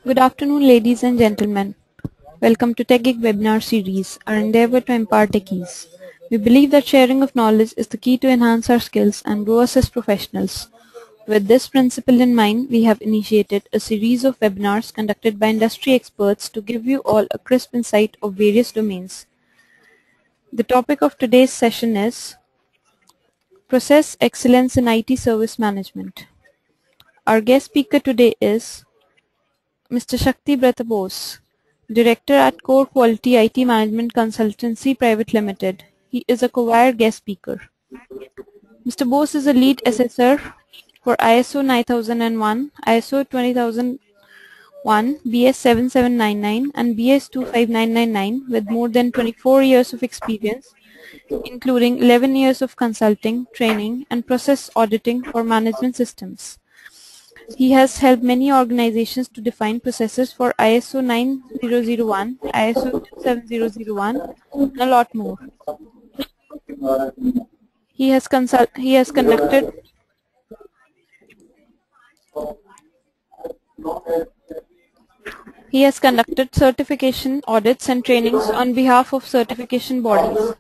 Good afternoon, ladies and gentlemen. Welcome to TechGeek webinar series, our endeavor to impart techies. We believe that sharing of knowledge is the key to enhance our skills and grow us as professionals. With this principle in mind, we have initiated a series of webinars conducted by industry experts to give you all a crisp insight of various domains. The topic of today's session is Process Excellence in IT Service Management. Our guest speaker today is Mr. Shakti Brata Bose, Director at Core Quality IT Management Consultancy Private Limited. He is a co-wire guest speaker. Mr. Bose is a lead assessor for ISO 9001, ISO 20001, BS 7799 and BS 25999 with more than 24 years of experience, including 11 years of consulting, training and process auditing for management systems. He has helped many organizations to define processes for ISO 9001, ISO 27001, and a lot more. He has conducted certification audits and trainings on behalf of certification bodies.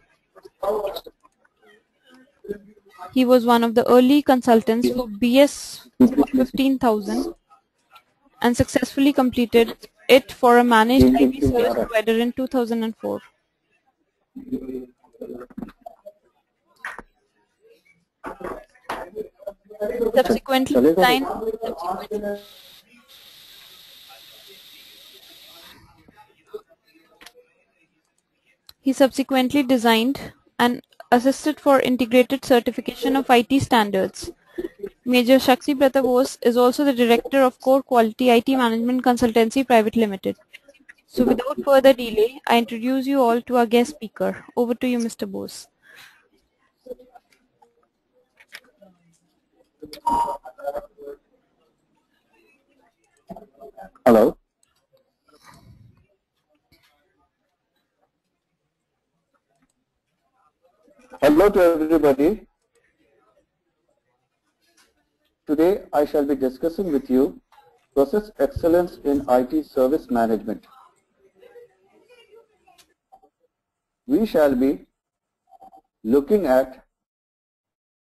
He was one of the early consultants for BS 15000 and successfully completed it for a managed IT service provider in 2004. He subsequently designed and assisted for integrated certification of IT standards. Major Shakti Brata Bose is also the Director of Core Quality IT Management Consultancy Private Limited. So without further delay, I introduce you all to our guest speaker. Over to you, Mr. Bose. Hello. Hello to everybody. Today I shall be discussing with you process excellence in IT service management. We shall be looking at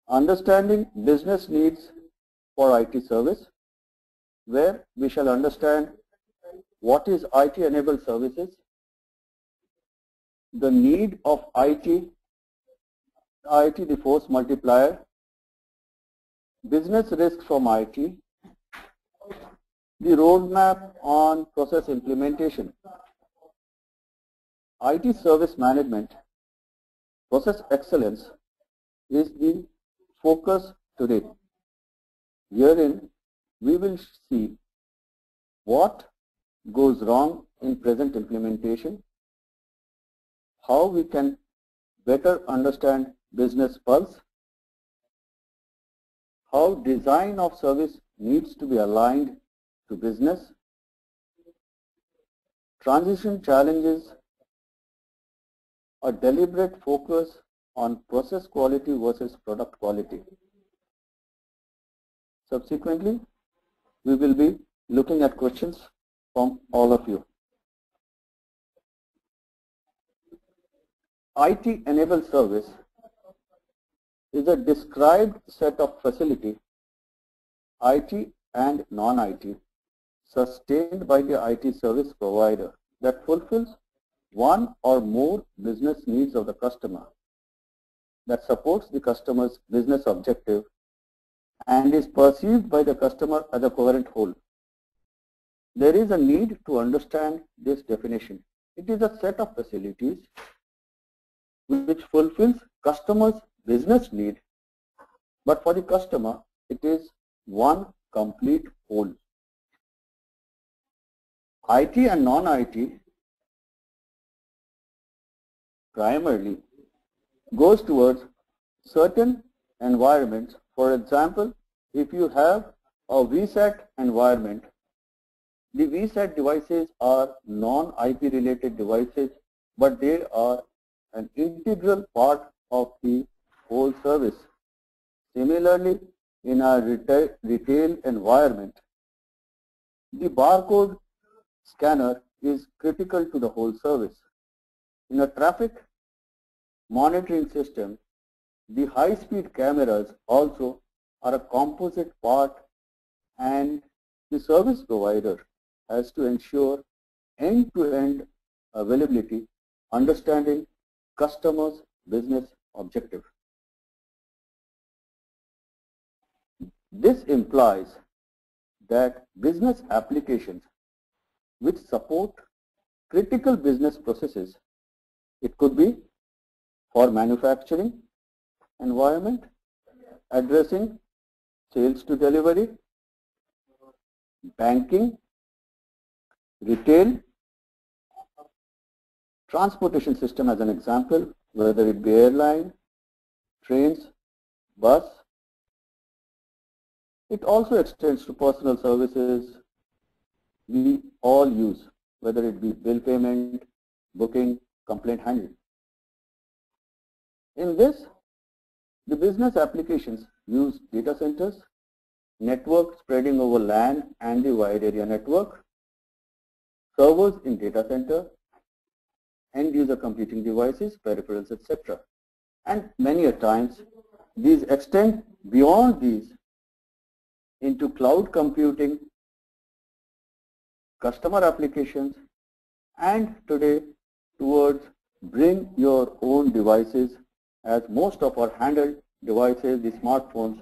understanding business needs for IT service, where we shall understand what is IT-enabled services, the need of IT the force multiplier, business risks from IT, the roadmap on process implementation. IT service management, process excellence is the focus today. Herein, we will see what goes wrong in present implementation, how we can better understand business pulse, how design of service needs to be aligned to business, transition challenges, a deliberate focus on process quality versus product quality. Subsequently, we will be looking at questions from all of you. IT-enabled service is a described set of facility, IT and non-IT, sustained by the IT service provider that fulfills one or more business needs of the customer, that supports the customer's business objective and is perceived by the customer as a coherent whole. There is a need to understand this definition. It is a set of facilities which fulfills customer's business need, but for the customer, it is one complete whole. IT and non-IT primarily goes towards certain environments. For example, if you have a VSAT environment, the VSAT devices are non-IP related devices, but they are an integral part of the whole service. Similarly, in a retail environment, the barcode scanner is critical to the whole service. In a traffic monitoring system, the high-speed cameras also are a composite part, and the service provider has to ensure end-to-end availability, understanding customers' business objective. This implies that business applications which support critical business processes, it could be for manufacturing environment, addressing sales to delivery, banking, retail, transportation system as an example, whether it be airline, trains, bus. It also extends to personal services we all use, whether it be bill payment, booking, complaint handling. In this, the business applications use data centers, network spreading over LAN and the wide area network, servers in data center, end user computing devices, peripherals, etc. And many a times, these extend beyond these into cloud computing, customer applications, and today towards bring your own devices, as most of our handheld devices, the smartphones,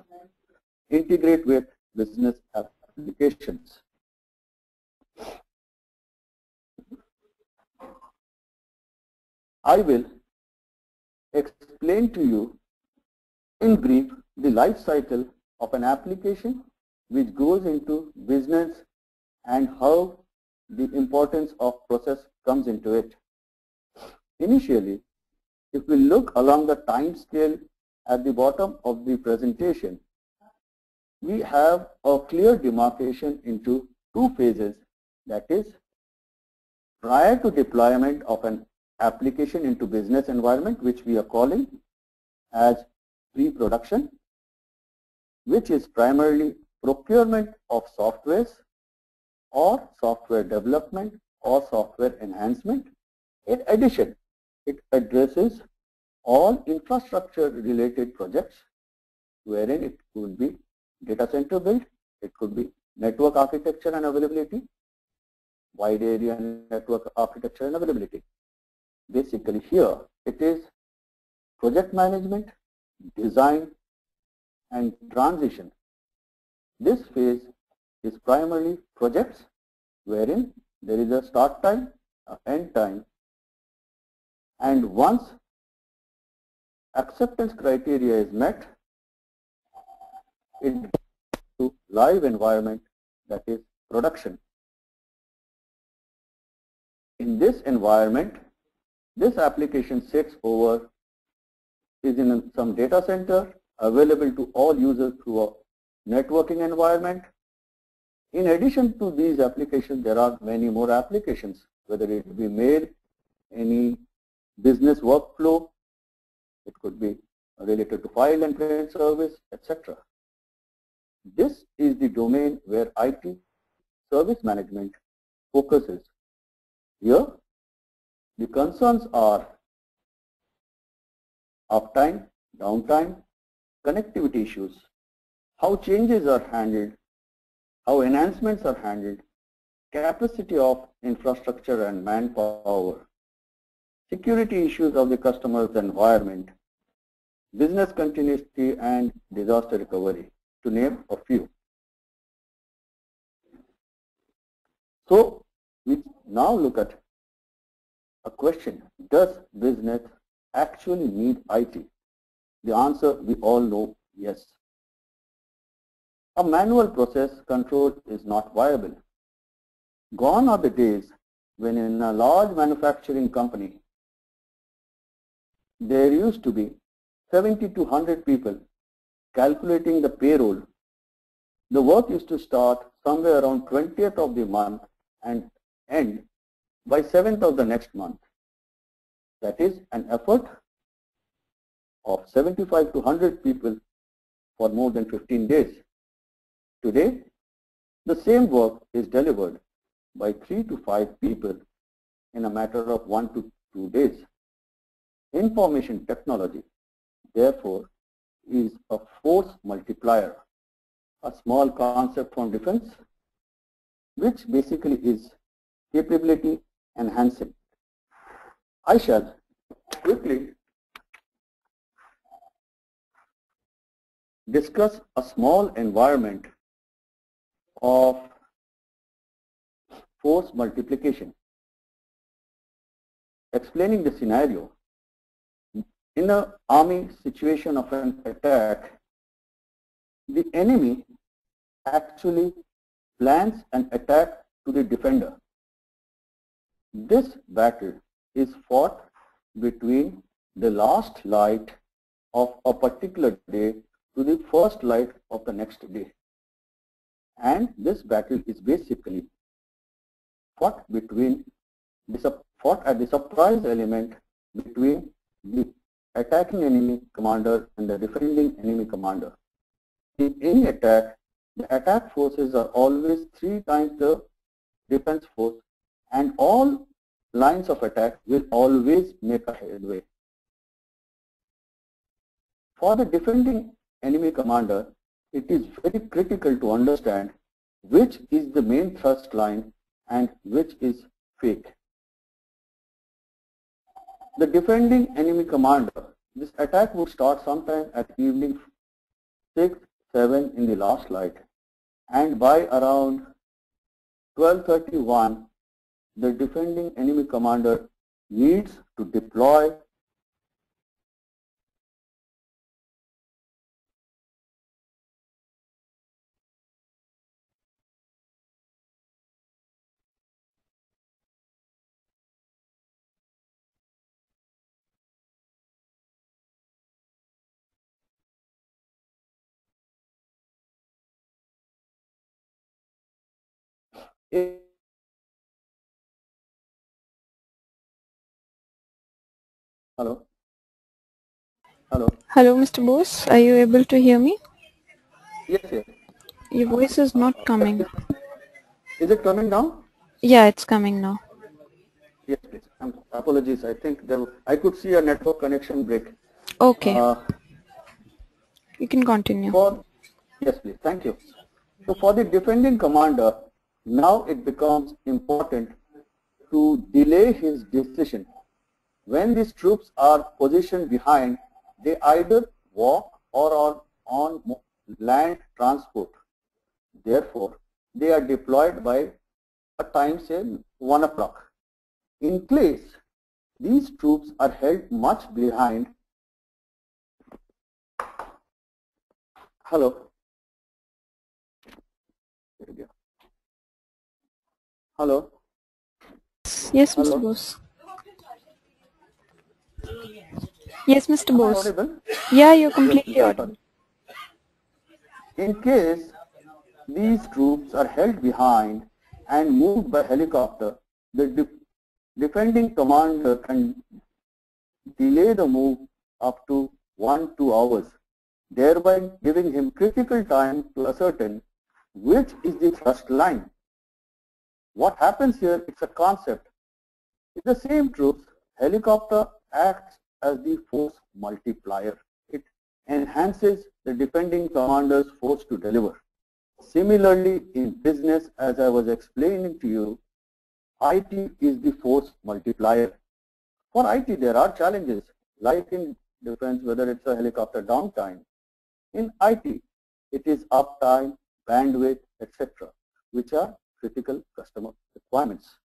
integrate with business applications. I will explain to you in brief the life cycle of an application which goes into business and how the importance of process comes into it. Initially, if we look along the time scale at the bottom of the presentation, we have a clear demarcation into two phases, that is, prior to deployment of an application into business environment, which we are calling as pre-production, which is primarily procurement of softwares or software development or software enhancement. In addition, it addresses all infrastructure related projects, wherein it could be data center build, it could be network architecture and availability, wide area network architecture and availability. Basically here it is project management, design and transition. This phase is primarily projects, wherein there is a start time, an end time, and once acceptance criteria is met, it goes to live environment, that is production. In this environment, this application sits over, is in some data center available to all users through a networking environment. In addition to these applications, there are many more applications, whether it be mail, any business workflow, it could be related to file and print service, etc. This is the domain where IT service management focuses. Here, the concerns are uptime, downtime, connectivity issues, how changes are handled, how enhancements are handled, capacity of infrastructure and manpower, security issues of the customer's environment, business continuity and disaster recovery, to name a few. So we now look at a question: does business actually need IT? The answer we all know, yes. A manual process control is not viable. Gone are the days when in a large manufacturing company there used to be 70 to 100 people calculating the payroll. The work used to start somewhere around 20th of the month and end by 7th of the next month. That is an effort of 75 to 100 people for more than 15 days. Today, the same work is delivered by 3 to 5 people in a matter of 1 to 2 days. Information technology, therefore, is a force multiplier, a small concept from defense, which basically is capability enhancing. I shall quickly discuss a small environment of force multiplication. Explaining the scenario, in an army situation of an attack, the enemy actually plans an attack to the defender. This battle is fought between the last light of a particular day to the first light of the next day. And this battle is basically fought at the surprise element between the attacking enemy commander and the defending enemy commander. In any attack, the attack forces are always 3 times the defense force, and all lines of attack will always make a headway. For the defending enemy commander, it is very critical to understand which is the main thrust line and which is fake. The defending enemy commander, this attack would start sometime at evening 6, 7 in the last light, and by around 12:31, the defending enemy commander needs to deploy Hello? Hello? Hello, Mr. Bose. Are you able to hear me? Yes, yes. Your voice is not coming. Is it coming now? Yeah, it's coming now. Yes, please. Apologies. I think I could see a network connection break. Okay. You can continue. Yes, please. Thank you. So for the defending commander, now it becomes important to delay his decision. When these troops are positioned behind, they either walk or are on land transport. Therefore, they are deployed by a time, say, 1 o'clock. In place, these troops are held much behind. Hello? Hello? Yes, Mr. Bose. Yes, Mr. Bose. Yeah, you're completely audible. In case these troops are held behind and moved by helicopter, the defending commander can delay the move up to 1-2 hours, thereby giving him critical time to ascertain which is the thrust line. What happens here, it's a concept. With the same troops, helicopter acts as the force multiplier. It enhances the defending commander's force to deliver. Similarly, in business, as I was explaining to you, IT is the force multiplier. For IT, there are challenges, like in defense, whether it's a helicopter downtime. In IT, it is uptime, bandwidth, etc., which are critical customer requirements.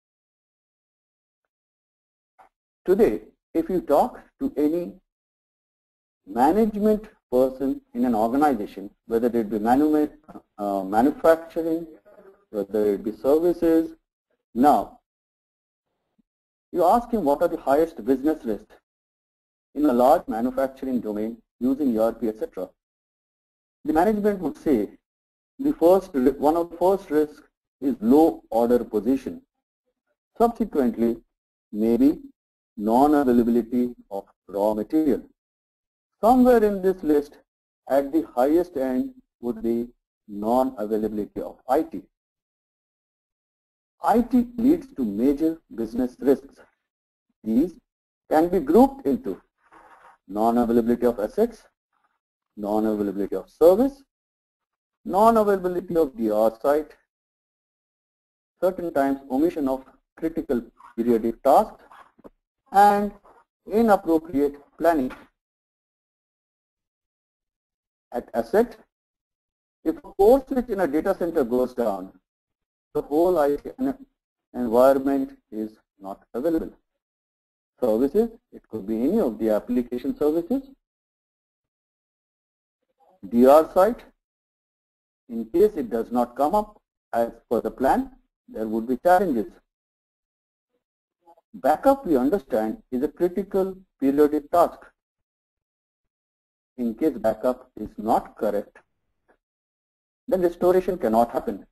Today, if you talk to any management person in an organization, whether it be manufacturing, whether it be services, now you ask him what are the highest business risks in a large manufacturing domain using ERP, etc. The management would say one of the first risks is low order position. Subsequently, maybe non-availability of raw material. Somewhere in this list, at the highest end would be non-availability of IT. IT leads to major business risks. These can be grouped into non-availability of assets, non-availability of service, non-availability of DR site, certain times omission of critical periodic tasks, and inappropriate planning. At asset, if a core switch in a data center goes down, the whole IT environment is not available. Services, it could be any of the application services. DR site, in case it does not come up as per the plan, there would be challenges. Backup, we understand, is a critical periodic task. In case backup is not correct, then restoration cannot happen.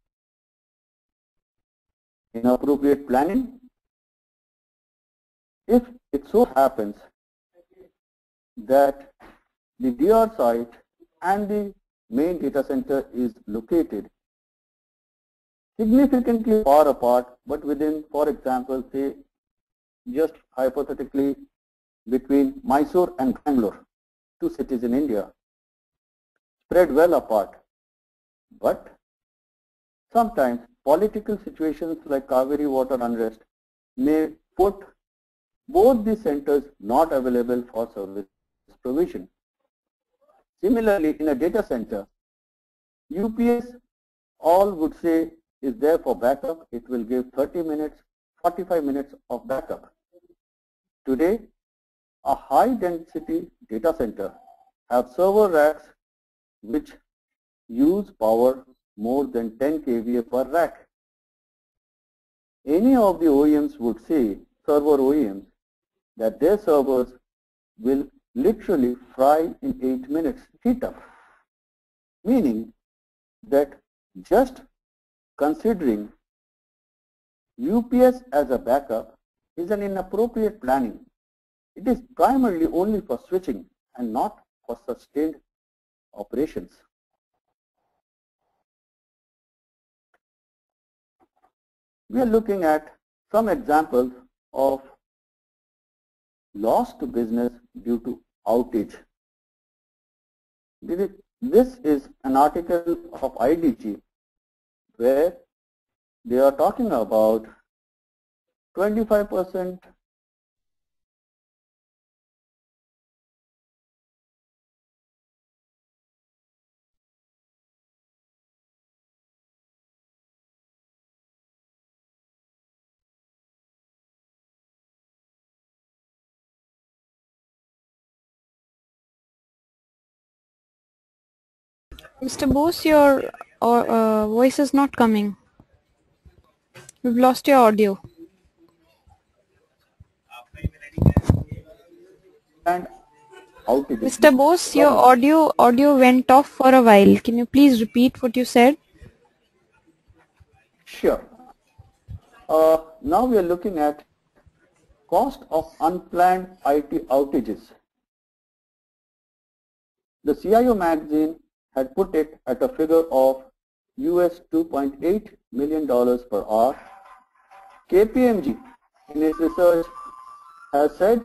Inappropriate planning, if it so happens that the DR site and the main data center is located significantly far apart, but within, for example, say just hypothetically between Mysore and Bangalore, two cities in India, spread well apart. But sometimes political situations like Kaveri water unrest may put both the centers not available for service provision. Similarly, in a data center, UPS all would say is there for backup. It will give 30 minutes, 45 minutes of backup. Today, a high density data center have server racks which use power more than 10 kVA per rack. Any of the OEMs would say, server OEMs, that their servers will literally fry in 8 minutes, heat up. Meaning that just considering UPS as a backup is an inappropriate planning. It is primarily only for switching and not for sustained operations. We are looking at some examples of loss to business due to outage. This is an article of IDG where they are talking about 25% Mr. Bose, your voice is not coming. We've lost your audio. and outages. Mr. Bose, your audio went off for a while. Can you please repeat what you said? Sure. Now we are looking at cost of unplanned IT outages. The CIO magazine had put it at a figure of US $2.8 million per hour. KPMG in its research has said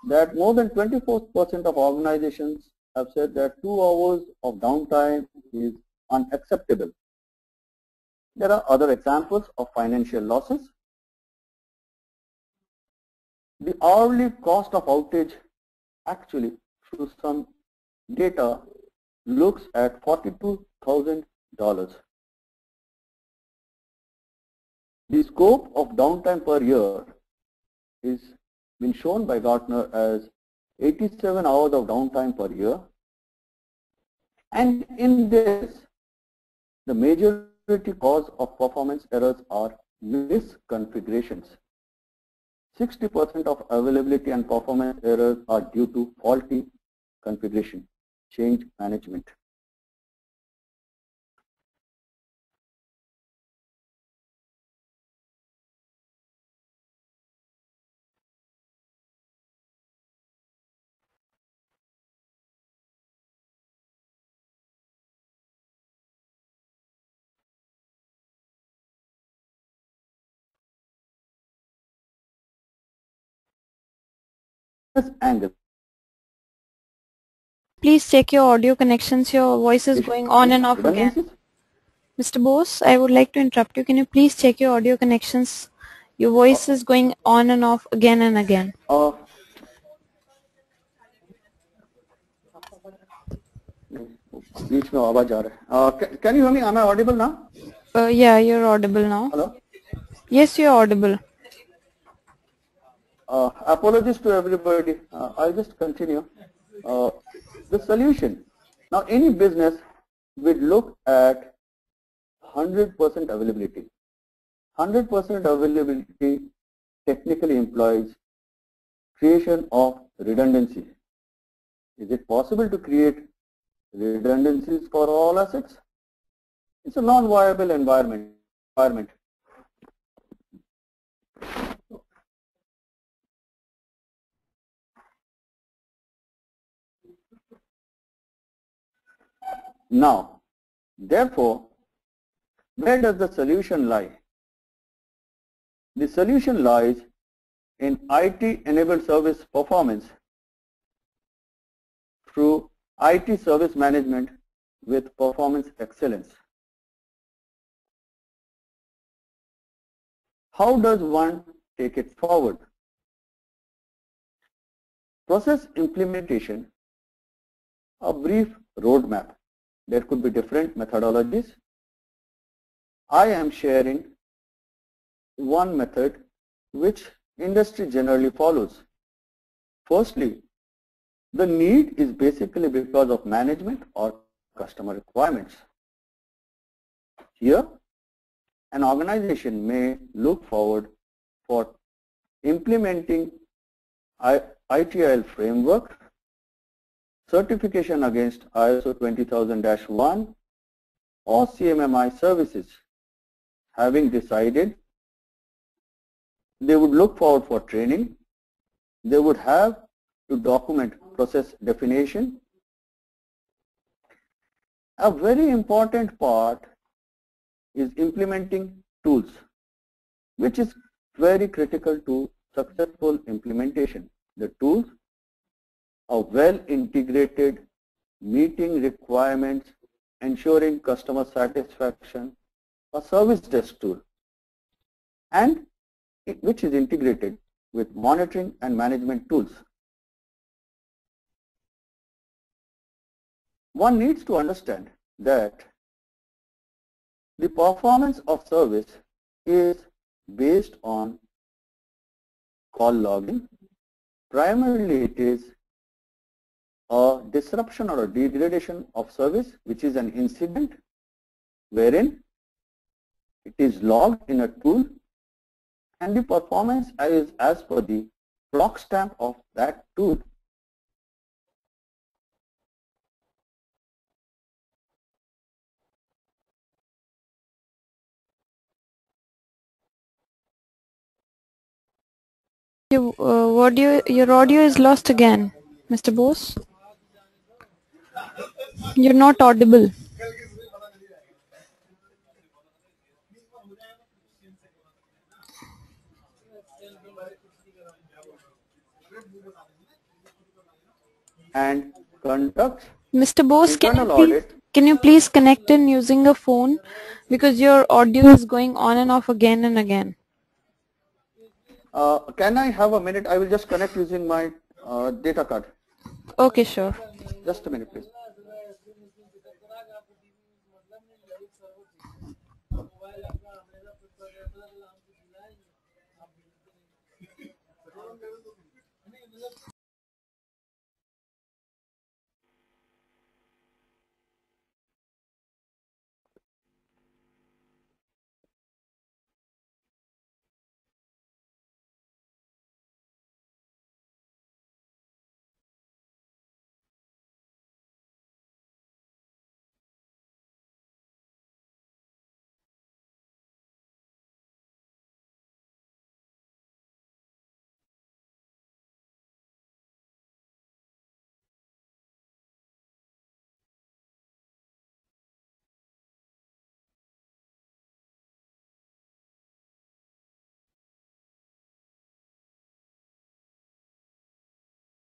that more than 24% of organizations have said that 2 hours of downtime is unacceptable. There are other examples of financial losses. The hourly cost of outage actually through some data looks at $42,000. The scope of downtime per year is been shown by Gartner as 87 hours of downtime per year. And in this, the majority cause of performance errors are misconfigurations. 60% of availability and performance errors are due to faulty configuration, change management. angle. Please check your audio connections. Your voice is going on and off again. Mr. Bose, I would like to interrupt you. Can you please check your audio connections? Your voice is going on and off again and again. बीच में आवाज आ रहा है. Can you hear me? Am I audible now? Yeah, you're audible now. Hello? Yes, you're audible. Apologies to everybody. I'll just continue. The solution. Now, any business will look at 100% availability. 100% availability technically implies creation of redundancy. Is it possible to create redundancies for all assets? It's a non-viable environment. Now, therefore, where does the solution lie? The solution lies in IT-enabled service performance through IT service management with performance excellence. How does one take it forward? Process implementation, a brief roadmap. There could be different methodologies. I am sharing one method which industry generally follows. Firstly, the need is basically because of management or customer requirements. Here, an organization may look forward for implementing ITIL framework, certification against ISO 20000-1 or CMMI services. Having decided, they would look forward for training. They would have to document process definition. A very important part is implementing tools, which is very critical to successful implementation. The tools are well integrated, meeting requirements, ensuring customer satisfaction, a service desk tool, and which is integrated with monitoring and management tools. One needs to understand that the performance of service is based on call logging. Primarily, it is a disruption or a degradation of service, which is an incident wherein it is logged in a tool and the performance is as per the clock stamp of that tool. Your audio is lost again, Mr. Bose. You're not audible. And conducts Mr. Bose, internal audit. can you please connect in using a phone, because your audio is going on and off again and again. Can I have a minute? I will just connect using my data card. Okay, sure. Just a minute, please.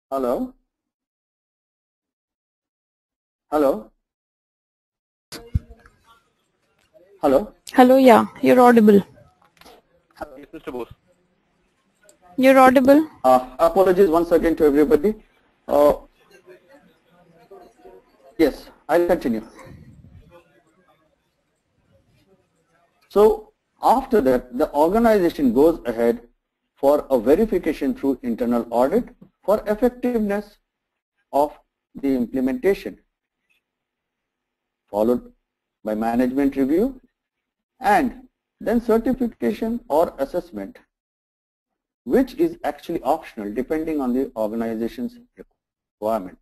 Hello? Hello? Hello? Hello, yeah, you're audible. Yes, Mr. Bose. You're audible. Apologies once again to everybody. Yes, I'll continue. So after that, the organization goes ahead for a verification through internal audit for effectiveness of the implementation, followed by management review and then certification or assessment, which is actually optional depending on the organization's requirement.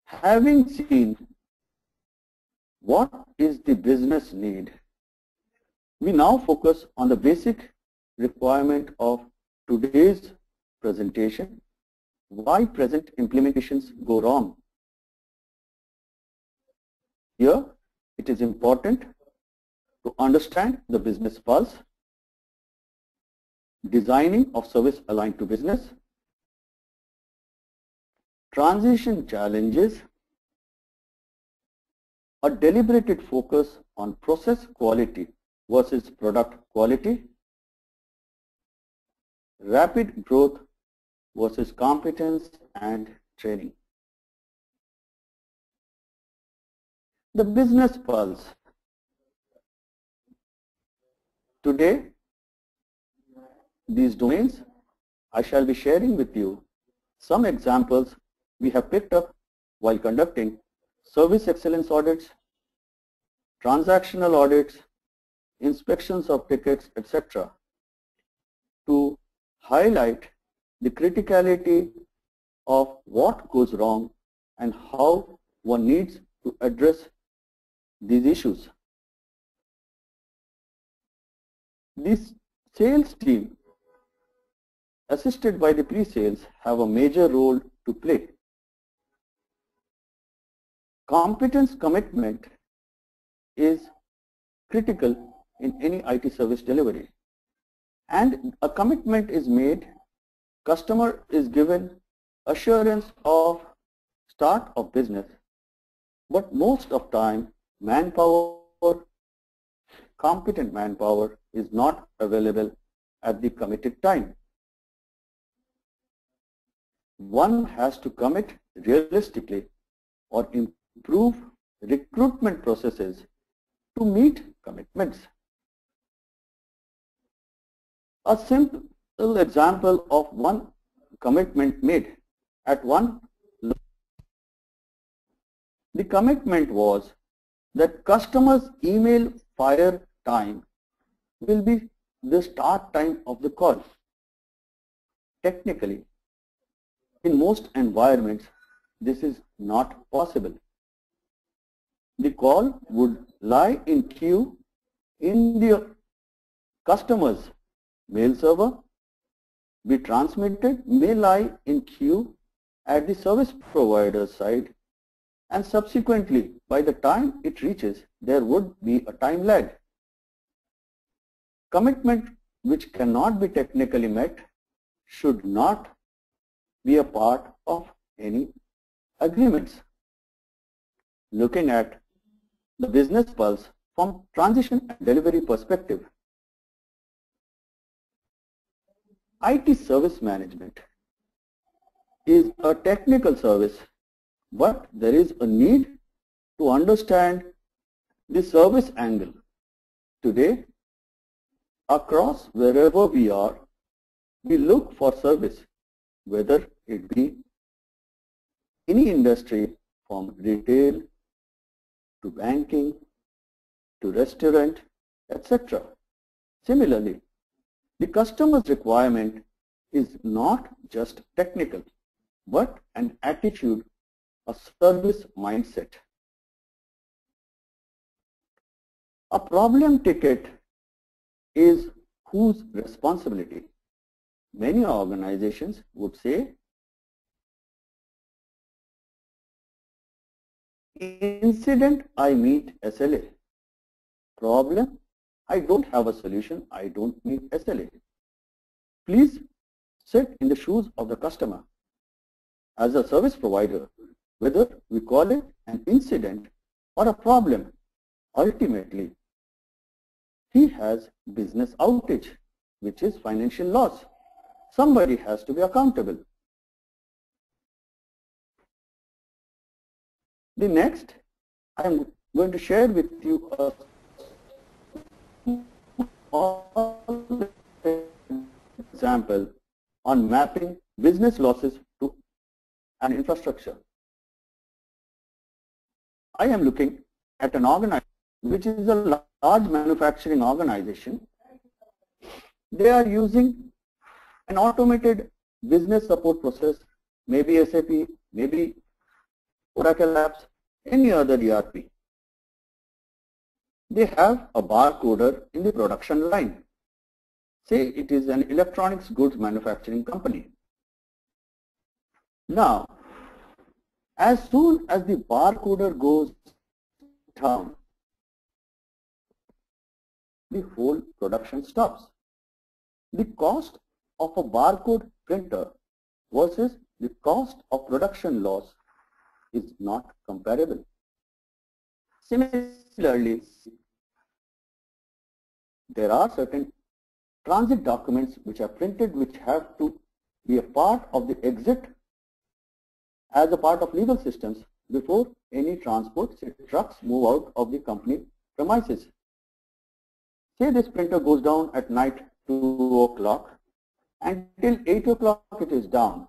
Having seen what is the business need, we now focus on the basic requirement of today's presentation, why present implementations go wrong. Here, it is important to understand the business pulse, designing of service aligned to business, transition challenges, a deliberated focus on process quality versus product quality, rapid growth versus competence and training. The business pulse. Today, these domains, I shall be sharing with you some examples we have picked up while conducting service excellence audits, transactional audits, inspections of tickets, etc., to highlight the criticality of what goes wrong and how one needs to address these issues. This sales team, assisted by the pre-sales, have a major role to play. Competence commitment is critical in any IT service delivery, and a commitment is made, customer is given assurance of start of business, but most of time manpower, competent manpower is not available at the committed time. One has to commit realistically or improve recruitment processes to meet commitments. A simple example of one commitment made at one. The commitment was that customers' email fire time will be the start time of the call. Technically, in most environments, this is not possible. The call would lie in queue in the customer's mail server, be transmitted, may lie in queue at the service provider's side, and subsequently, by the time it reaches, there would be a time lag. Commitment which cannot be technically met should not be a part of any agreements. Looking at the business pulse from transition and delivery perspective, IT service management is a technical service, but there is a need to understand the service angle. Today, across wherever we are, we look for service, whether it be any industry from retail to banking to restaurant, etc. Similarly, the customer's requirement is not just technical, but an attitude, a service mindset. A problem ticket is whose responsibility? Many organizations would say, incident, I meet SLA. Problem, I don't have a solution, I don't meet SLA. Please sit in the shoes of the customer. As a service provider, whether we call it an incident or a problem, ultimately, he has business outage, which is financial loss. Somebody has to be accountable. The next, I am going to share with you a small example on mapping business losses to an infrastructure. I am looking at an organization which is a large manufacturing organization. They are using an automated business support process, maybe SAP, maybe Oracle Apps, any other ERP. They have a barcoder in the production line. Say it is an electronics goods manufacturing company. Now, as soon as the barcoder goes down, the whole production stops. The cost of a barcode printer versus the cost of production loss is not comparable. Similarly, there are certain transit documents which are printed which have to be a part of the exit as a part of legal systems before any transport, say trucks, move out of the company premises. Say this printer goes down at night 2 o'clock and till 8 o'clock it is down,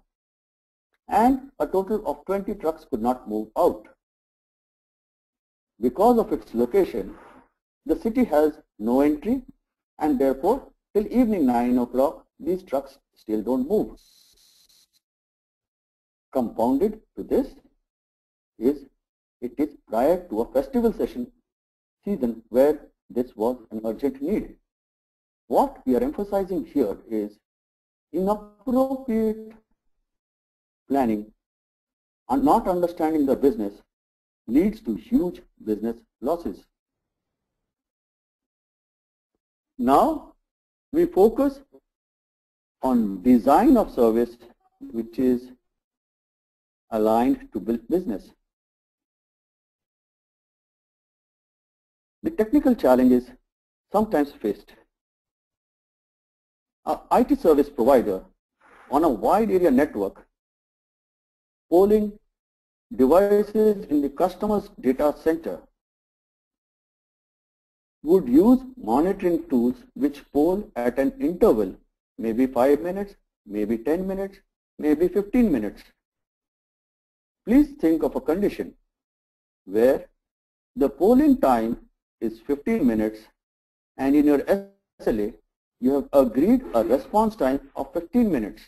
and a total of 20 trucks could not move out. Because of its location, the city has no entry, and therefore till evening 9 o'clock these trucks still don't move. Compounded to this is it is prior to a festival season where this was an urgent need. What we are emphasizing here is inappropriate planning and not understanding the business leads to huge business losses. Now we focus on design of service which is aligned to business. The technical challenges sometimes faced. An IT service provider on a wide area network polling devices in the customer's data center would use monitoring tools which poll at an interval, maybe 5 minutes, maybe 10 minutes, maybe 15 minutes. Please think of a condition where the polling time is 15 minutes and in your SLA you have agreed a response time of 15 minutes.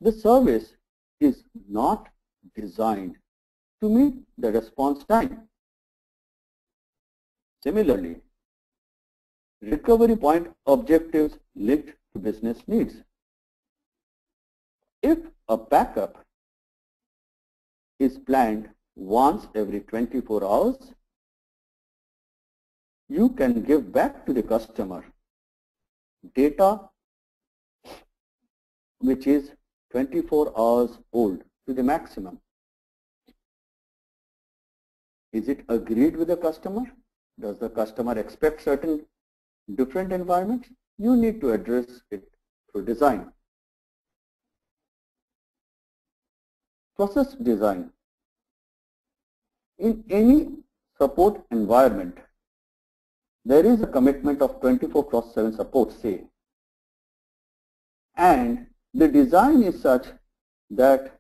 The service is not designed to meet the response time. Similarly, recovery point objectives linked to business needs. If a backup is planned once every 24 hours, you can give back to the customer data which is 24 hours old to the maximum. Is it agreed with the customer? Does the customer expect certain different environments? You need to address it through design. Process design. In any support environment, there is a commitment of 24/7 support, say, and the design is such that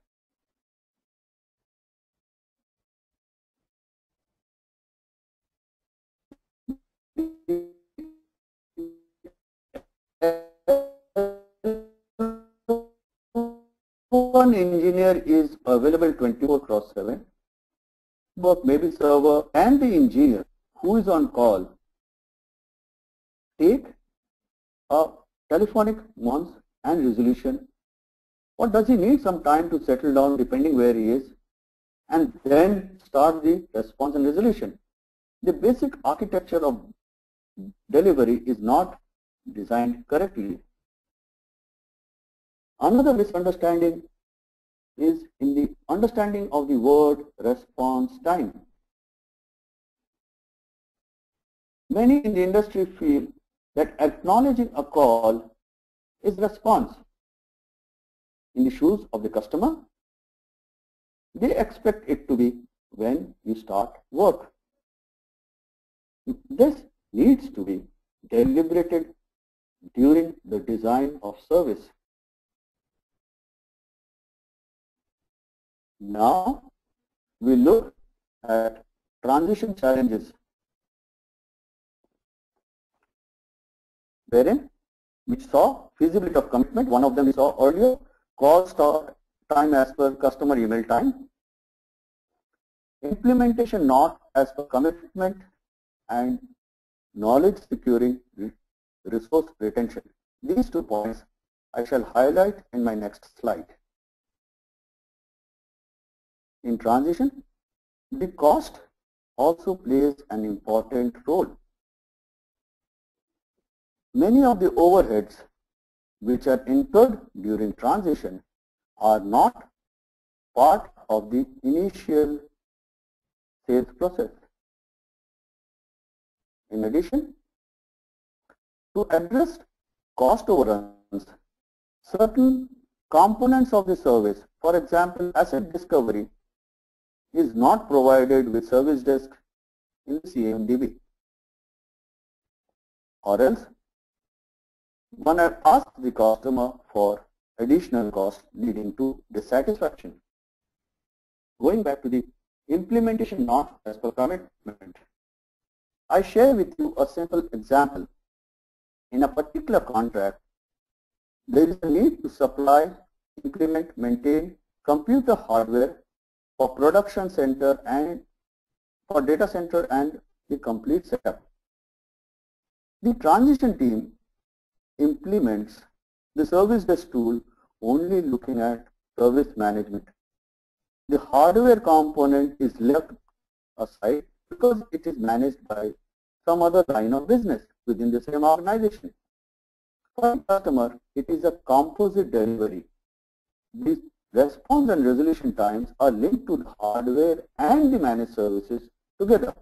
one engineer is available 24/7, but maybe server and the engineer who is on call take a telephonic once and resolution. Or does he need some time to settle down depending where he is and then start the response and resolution? The basic architecture of delivery is not designed correctly. Another misunderstanding is in the understanding of the word response time. Many in the industry feel that acknowledging a call is response. In the shoes of the customer, they expect it to be when you start work. This needs to be deliberated during the design of service. Now we look at transition challenges, wherein we saw feasibility of commitment. One of them we saw earlier, call start time as per customer email time, implementation not as per commitment, and knowledge securing resource retention. These 2 points I shall highlight in my next slide. In transition, the cost also plays an important role. Many of the overheads which are incurred during transition are not part of the initial sales process. In addition, to address cost overruns, certain components of the service, for example, asset discovery, is not provided with service desk in the CMDB, or else one had asked the customer for additional costs leading to dissatisfaction. Going back to the implementation not as per commitment, I share with you a simple example. In a particular contract, there is a need to supply, implement, maintain computer hardware for production center and for data center and the complete setup. The transition team implements the service desk tool only looking at service management. The hardware component is left aside because it is managed by some other line of business within the same organization. For the customer, it is a composite delivery. These response and resolution times are linked to the hardware and the managed services together.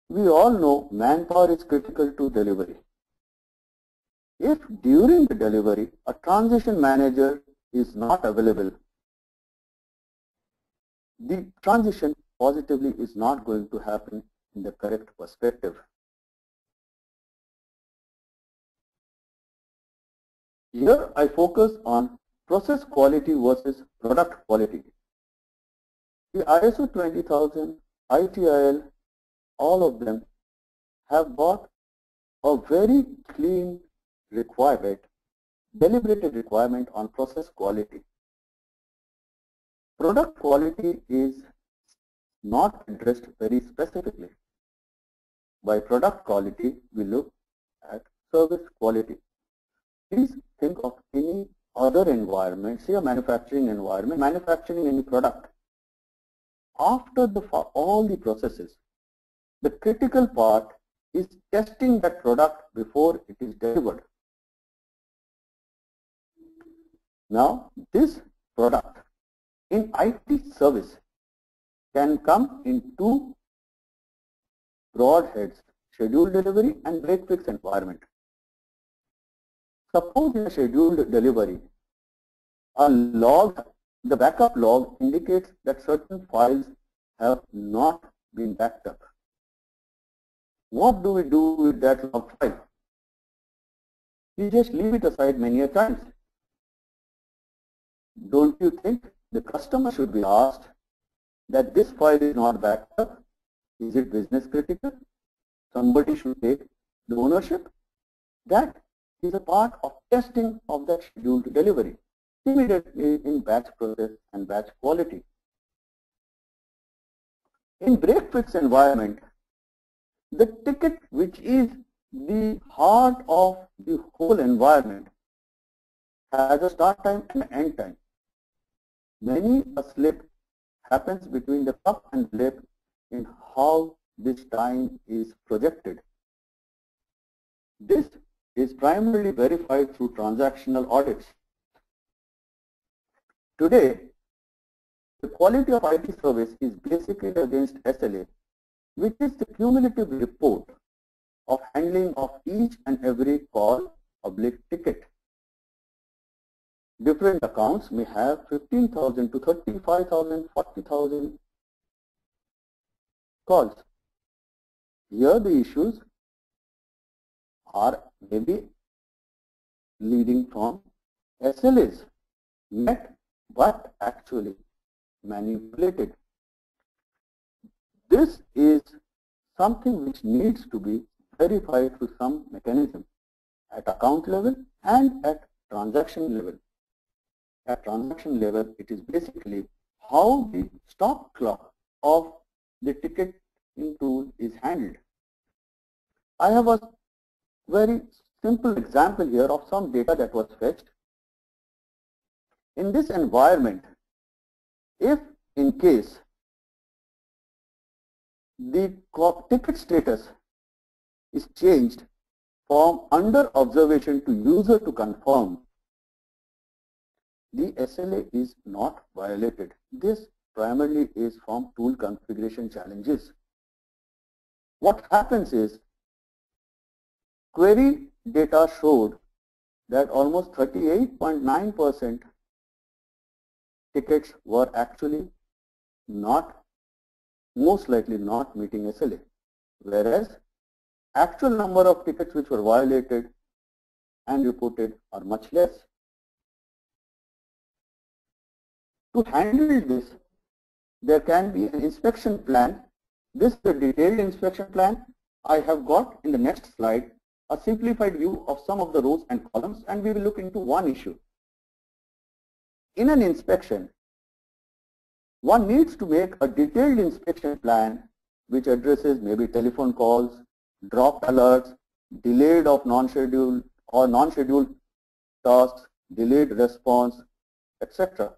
We all know manpower is critical to delivery. If during the delivery a transition manager is not available, the transition positively is not going to happen in the correct perspective. Here I focus on process quality versus product quality. The ISO 20000, ITIL, all of them have got a very clean requirement, deliberated requirement on process quality. Product quality is not addressed very specifically. By product quality, we look at service quality. Please think of any other environment, say a manufacturing environment, manufacturing any product. After all the processes, the critical part is testing that product before it is delivered. Now, this product in IT service can come in 2 broad heads, scheduled delivery and break-fix environment. Suppose in a scheduled delivery, a log, the backup log indicates that certain files have not been backed up. What do we do with that log file? We just leave it aside many a times. Don't you think the customer should be asked that this file is not backed up? Is it business critical? Somebody should take the ownership. That is a part of testing of that scheduled delivery, immediately in batch process and batch quality. In break-fix environment, the ticket, which is the heart of the whole environment, has a start time and end time. Many a slip happens between the cup and lip in how this time is projected. This is primarily verified through transactional audits. Today, the quality of IT service is basically against SLA, which is the cumulative report of handling of each and every call/ticket. Different accounts may have 15,000 to 35,000, 40,000 calls. Here the issues are maybe leading from SLAs met but actually manipulated. This is something which needs to be verified through some mechanism at account level and at transaction level. At transaction level, it is basically how the stop clock of the ticketing tool is handled. I have a very simple example here of some data that was fetched. In this environment, if in case the ticket status is changed from under observation to user to confirm, the SLA is not violated. This primarily is from tool configuration challenges. What happens is, query data showed that almost 38.9% tickets were actually most likely not meeting SLA, whereas actual number of tickets which were violated and reported are much less. To handle this, there can be an inspection plan. This is the detailed inspection plan. I have got in the next slide a simplified view of some of the rows and columns, and we will look into one issue. In an inspection, one needs to make a detailed inspection plan which addresses maybe telephone calls, dropped alerts, delayed of non-scheduled or non-scheduled tasks, delayed response, etc.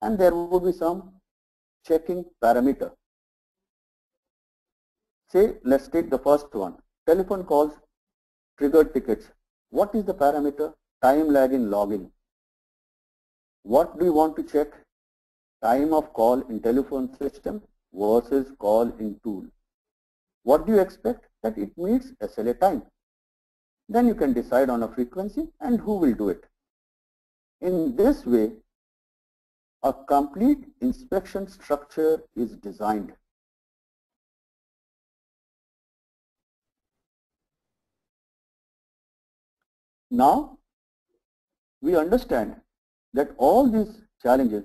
And there will be some checking parameter. Say, let's take the first one, telephone calls, triggered tickets. What is the parameter? Time lag in login. What do you want to check? Time of call in telephone system versus call in tool. What do you expect? That it meets SLA time. Then you can decide on a frequency and who will do it. In this way, a complete inspection structure is designed. Now, we understand that all these challenges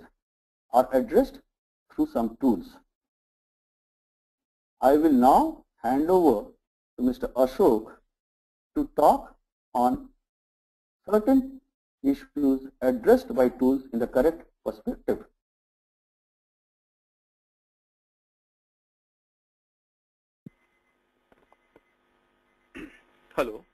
are addressed through some tools. I will now hand over to Mr. Ashok to talk on certain issues addressed by tools in the correct perspective. Hello.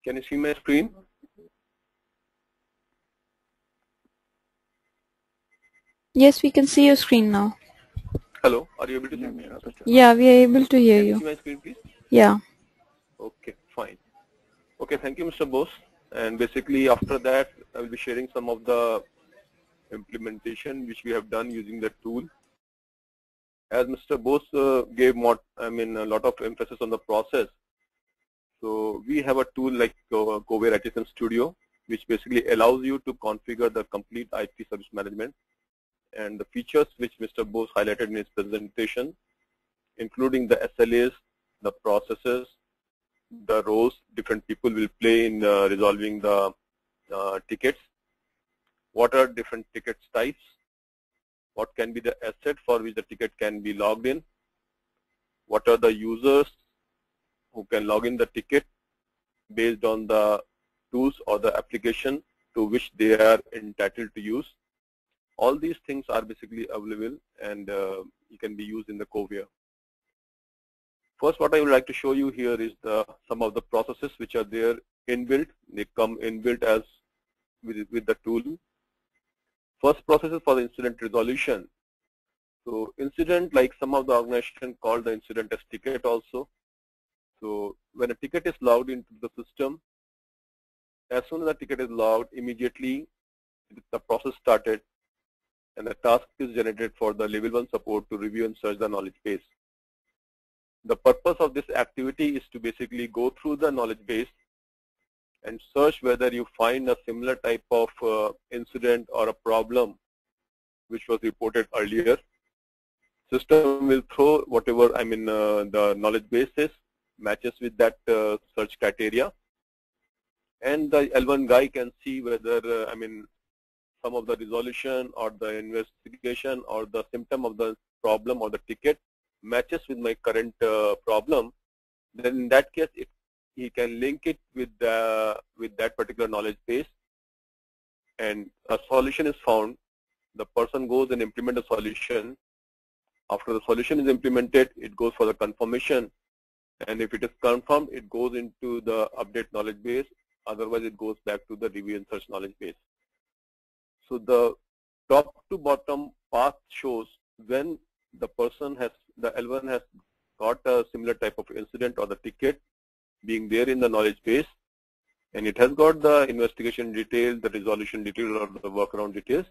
Can you see my screen? Yes, we can see your screen now. Hello, are you able to see me? Yeah, we are able to hear Can you you. see my screen, please? Yeah. Okay, fine. Okay, thank you, Mr. Bose. And basically, after that, I will be sharing some of the implementation which we have done using the tool. As Mr. Bose gave a lot of emphasis on the process. So we have a tool like Covare ITSM Studio, which basically allows you to configure the complete IT service management. And the features which Mr. Bose highlighted in his presentation, including the SLAs, the processes, the roles different people will play in resolving the tickets, what are different ticket types, what can be the asset for which the ticket can be logged in, what are the users who can log in the ticket based on the tools or the application to which they are entitled to use. All these things are basically available and you can be used in the Covare. First, what I would like to show you here is some of the processes which are there inbuilt. They come inbuilt as with the tool. First process is for the incident resolution. So incident, like some of the organization call the incident as ticket also. So when a ticket is logged into the system, as soon as the ticket is logged, immediately the process started and the task is generated for the level 1 support to review and search the knowledge base. The purpose of this activity is to basically go through the knowledge base and search whether you find a similar type of incident or a problem which was reported earlier. System will throw whatever the knowledge base is, matches with that search criteria, and the L1 guy can see whether some of the resolution or the investigation or the symptom of the problem or the ticket matches with my current problem. Then in that case, he can link it with that particular knowledge base, and a solution is found. The person goes and implement a solution. After the solution is implemented, it goes for the confirmation, and if it is confirmed, it goes into the update knowledge base. Otherwise, it goes back to the review and search knowledge base. So the top to bottom path shows when the person has, the L1 has got a similar type of incident or the ticket being there in the knowledge base, and it has got the investigation detail, the resolution detail, or the workaround details,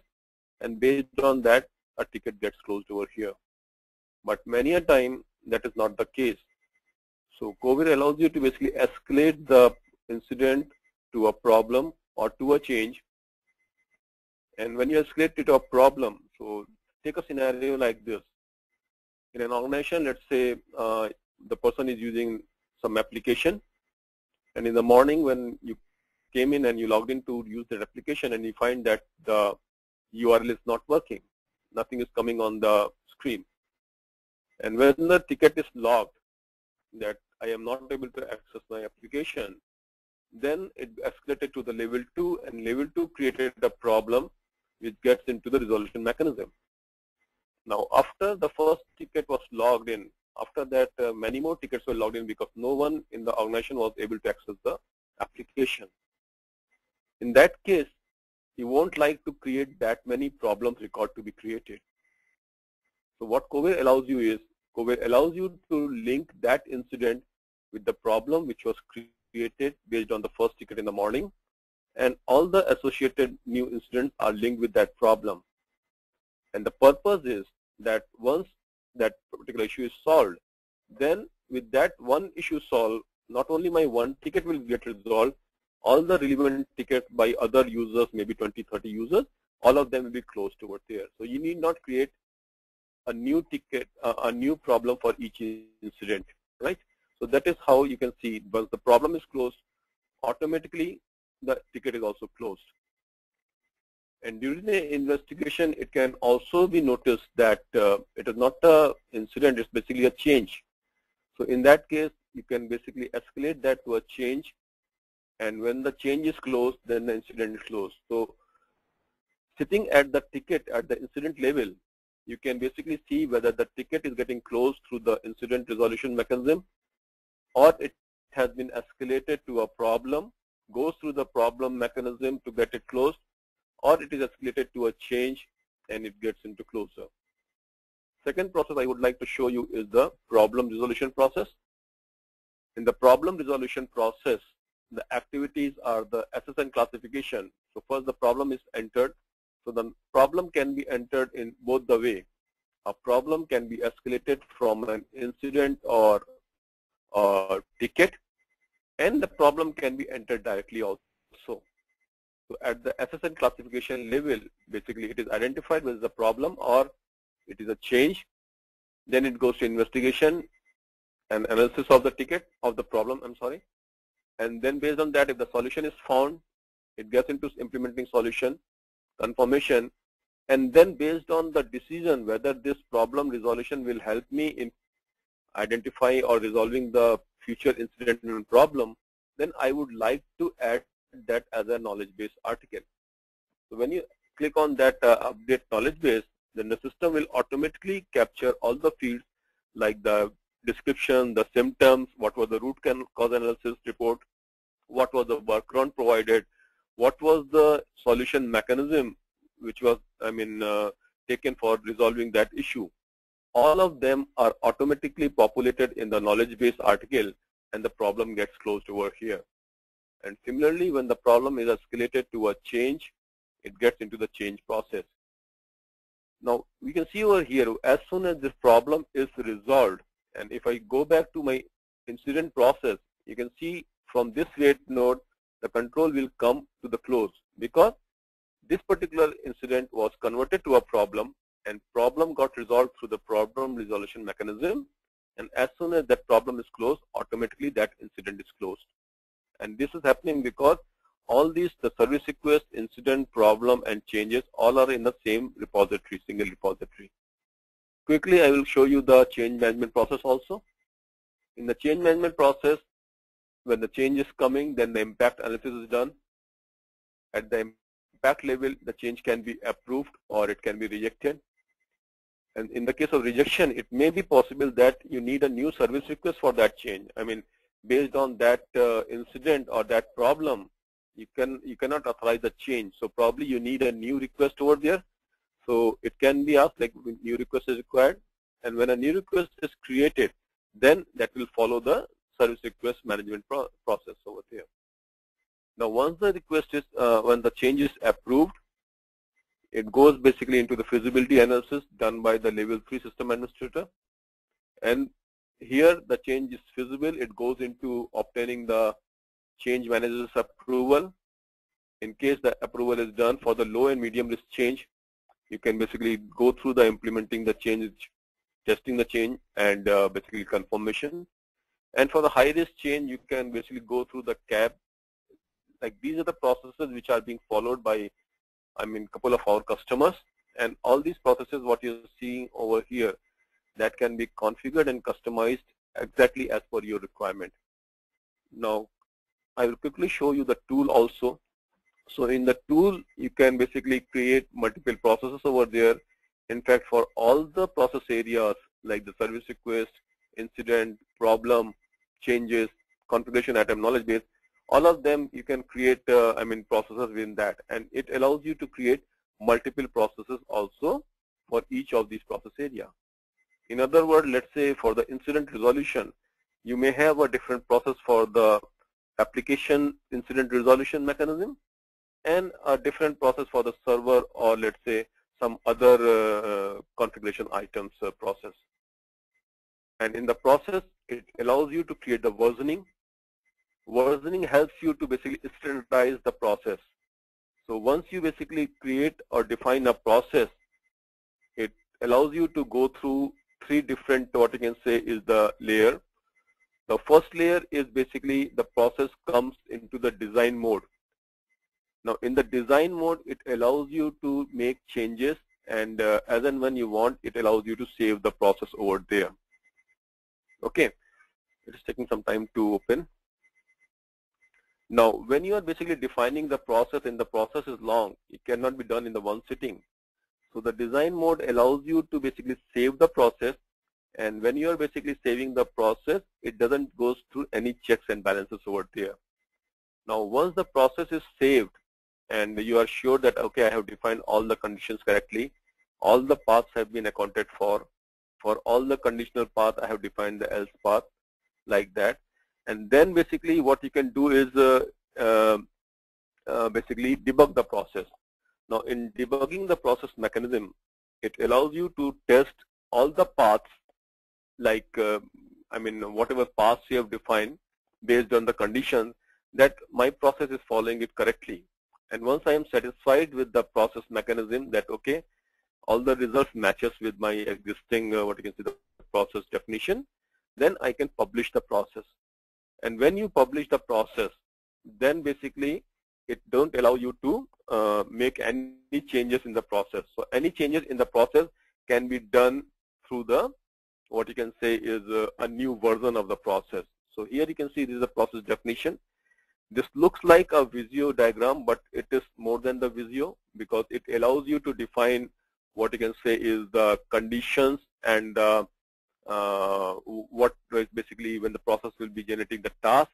and based on that, a ticket gets closed over here. But many a time, that is not the case. So COVIR allows you to basically escalate the incident to a problem or to a change. And when you escalate it to a problem, so take a scenario like this. In an organization, let's say the person is using some application, and in the morning when you came in and you logged in to use that application, and you find that the URL is not working, nothing is coming on the screen. And when the ticket is logged that I am not able to access my application, then it escalated to the level 2, and level 2 created a problem which gets into the resolution mechanism. Now, after the first ticket was logged in, after that many more tickets were logged in because no one in the organization was able to access the application. In that case, you won't like to create that many problems record to be created. So what COVIR allows you is, COVIR allows you to link that incident with the problem which was created based on the first ticket in the morning, and all the associated new incidents are linked with that problem. And the purpose is that once that particular issue is solved, then with that one issue solved, not only my one ticket will get resolved, all the relevant tickets by other users, maybe 20, 30 users, all of them will be closed over there. So you need not create a new ticket, a new problem for each incident, right? So that is how you can see once the problem is closed, automatically the ticket is also closed. And during the investigation, it can also be noticed that it is not an incident, it's basically a change. So in that case, you can basically escalate that to a change, and when the change is closed, then the incident is closed. So sitting at the ticket at the incident level, you can basically see whether the ticket is getting closed through the incident resolution mechanism, or it has been escalated to a problem, goes through the problem mechanism to get it closed, or it is escalated to a change and it gets into closure. Second process I would like to show you is the problem resolution process. In the problem resolution process, the activities are the assess and classification. So first the problem is entered. So the problem can be entered in both the way. A problem can be escalated from an incident or ticket, and the problem can be entered directly also. So at the assess and classification level, basically it is identified whether the problem or it is a change. Then it goes to investigation and analysis of the ticket, of the problem, and then based on that, if the solution is found, it gets into implementing solution, confirmation, and then based on the decision whether this problem resolution will help me in identify or resolving the future incident and problem, then I would like to add that as a knowledge base article. So when you click on that update knowledge base, then the system will automatically capture all the fields like the description, the symptoms, what was the root cause analysis report, what was the workaround provided, what was the solution mechanism which was, taken for resolving that issue. All of them are automatically populated in the knowledge base article, and the problem gets closed over here. And similarly, when the problem is escalated to a change, it gets into the change process. Now, we can see over here, as soon as this problem is resolved, and if I go back to my incident process, you can see from this wait node, the control will come to the close, because this particular incident was converted to a problem, and problem got resolved through the problem resolution mechanism. And as soon as that problem is closed, automatically that incident is closed. And this is happening because all these, the service request, incident, problem, and changes, all are in the same repository, single repository. Quickly, I will show you the change management process also. In the change management process, when the change is coming, then the impact analysis is done. At the impact level, the change can be approved or it can be rejected. And in the case of rejection, it may be possible that you need a new service request for that change. Based on that incident or that problem, you cannot authorize the change. So probably you need a new request over there. So it can be asked like new request is required. And when a new request is created, then that will follow the service request management process over there. Now once the request is, when the change is approved, it goes basically into the feasibility analysis done by the level 3 system administrator. And here the change is feasible, it goes into obtaining the change manager's approval. In case the approval is done for the low and medium risk change, you can basically go through the implementing the change, testing the change, and basically confirmation. And for the high risk change, you can basically go through the CAB. Like these are the processes which are being followed by, couple of our customers. And all these processes, what you're seeing over here, that can be configured and customized exactly as per your requirement. Now, I will quickly show you the tool also. So in the tool, you can basically create multiple processes over there. In fact, for all the process areas like the service request, incident, problem, changes, configuration item, knowledge base, all of them you can create processes within that, and it allows you to create multiple processes also for each of these process area. In other words, let's say for the incident resolution, you may have a different process for the application incident resolution mechanism and a different process for the server, or let's say some other configuration items process. And in the process, it allows you to create the versioning. Versioning helps you to basically standardize the process. So once you basically create or define a process, it allows you to go through 3 different, what you can say is the layer. The first layer is basically the process comes into the design mode. Now in the design mode, it allows you to make changes, and as and when you want, it allows you to save the process over there. Okay, it is taking some time to open. Now when you are basically defining the process and the process is long, it cannot be done in the one sitting. So the design mode allows you to basically save the process, and when you are basically saving the process, it doesn't go through any checks and balances over there. Now once the process is saved and you are sure that okay, I have defined all the conditions correctly, all the paths have been accounted for all the conditional path I have defined the else path like that, and then basically what you can do is basically debug the process. Now in debugging the process mechanism, it allows you to test all the paths, like whatever paths you have defined based on the conditions, that my process is following it correctly. And once I am satisfied with the process mechanism that okay, all the results matches with my existing what you can see the process definition, then I can publish the process. And when you publish the process, then basically it don't allow you to make any changes in the process. So any changes in the process can be done through the what you can say is a new version of the process. So here you can see this is a process definition. This looks like a Visio diagram, but it is more than the Visio, because it allows you to define what you can say is the conditions and what is basically when the process will be generating the task,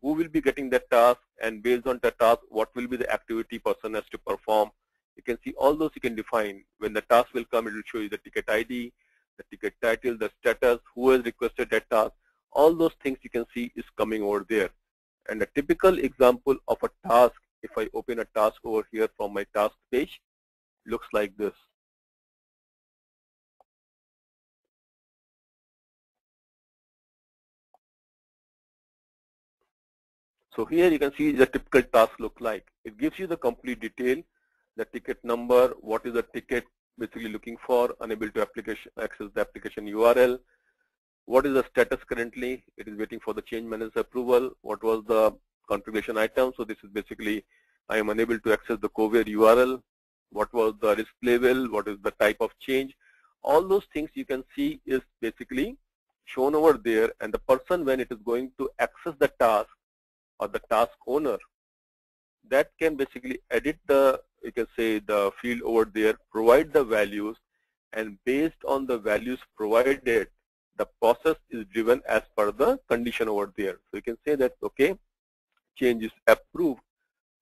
who will be getting that task, and based on the task, what will be the activity person has to perform. You can see all those you can define. When the task will come, it will show you the ticket ID, the ticket title, the status, who has requested that task. All those things you can see is coming over there. And a typical example of a task, if I open a task over here from my task page, looks like this. So here you can see the typical task look like. It gives you the complete detail, the ticket number, what is the ticket basically looking for, unable to access the application URL, what is the status currently, it is waiting for the change manager approval, what was the configuration item, so this is basically I am unable to access the Cover URL, what was the risk level, what is the type of change. All those things you can see is basically shown over there, and the person when it is going to access the task or the task owner, that can basically edit the, you can say, the field over there, provide the values, and based on the values provided, the process is driven as per the condition over there. So you can say that, okay, change is approved.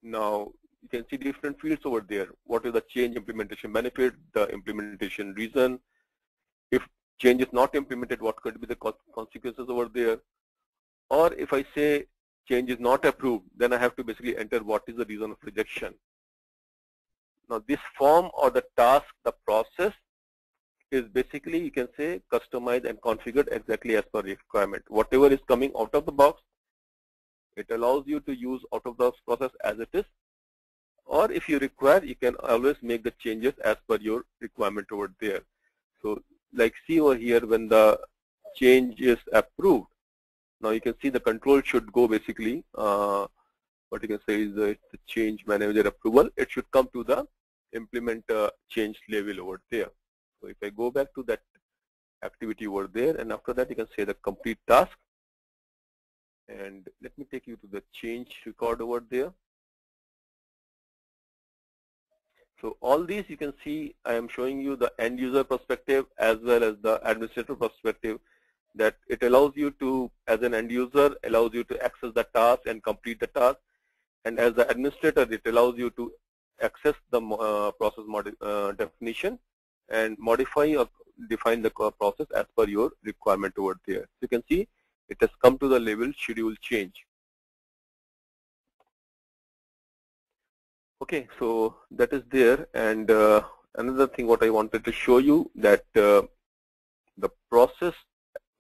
Now you can see different fields over there. What is the change implementation benefit, the implementation reason. If change is not implemented, what could be the consequences over there. Or if I say change is not approved, then I have to basically enter what is the reason of rejection. Now this form or the task, the process is basically, you can say, customized and configured exactly as per requirement. Whatever is coming out of the box, it allows you to use out of the box process as it is. Or if you require, you can always make the changes as per your requirement over there. So like see over here, when the change is approved, now you can see the control should go basically, what you can say is the change manager approval. It should come to the implement change level over there. So if I go back to that activity over there, and after that you can say the complete task. And let me take you to the change record over there. So all these you can see, I am showing you the end user perspective as well as the administrator perspective, that it allows you to, as an end user, allows you to access the task and complete the task. And as the administrator, it allows you to access the process definition and modify or define the process as per your requirement over there. So you can see it has come to the level schedule change. Okay, so that is there. And another thing what I wanted to show you, that the process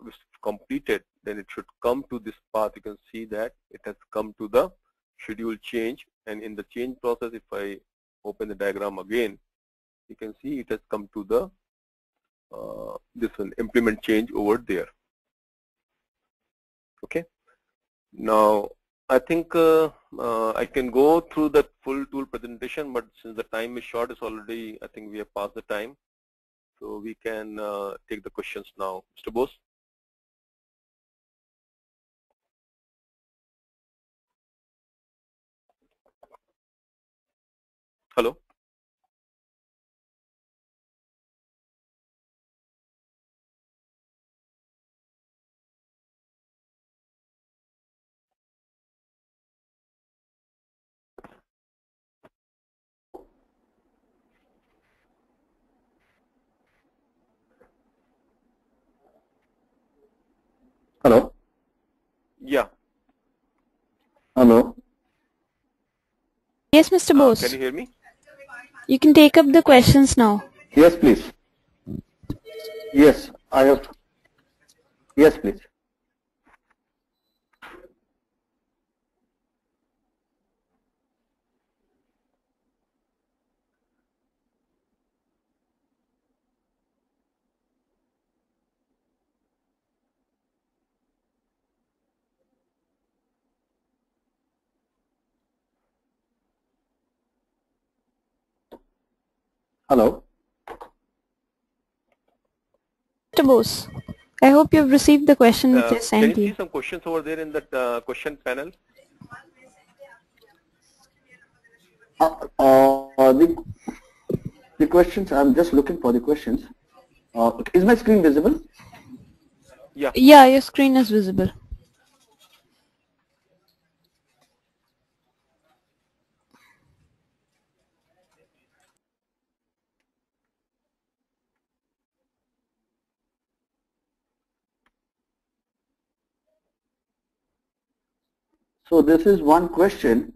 is completed, then it should come to this path. You can see that it has come to the schedule change, and in the change process, if I open the diagram again, you can see it has come to the this one, implement change over there. Okay, now I think I can go through the full tool presentation, but since the time is short, it's already, I think we have passed the time, so we can take the questions now. Mr. Bose. Hello. Hello. Yeah. Hello. Yes, Mr. Bose. Can you hear me? You can take up the questions now. Yes, please. Yes, I have. Yes, please. Hello. Mr. Bose, I hope you've received the question which I Can sent you you. see some questions over there in that question panel? The questions, I'm just looking for the questions. Is my screen visible? Yeah. Yeah, your screen is visible. So this is one question.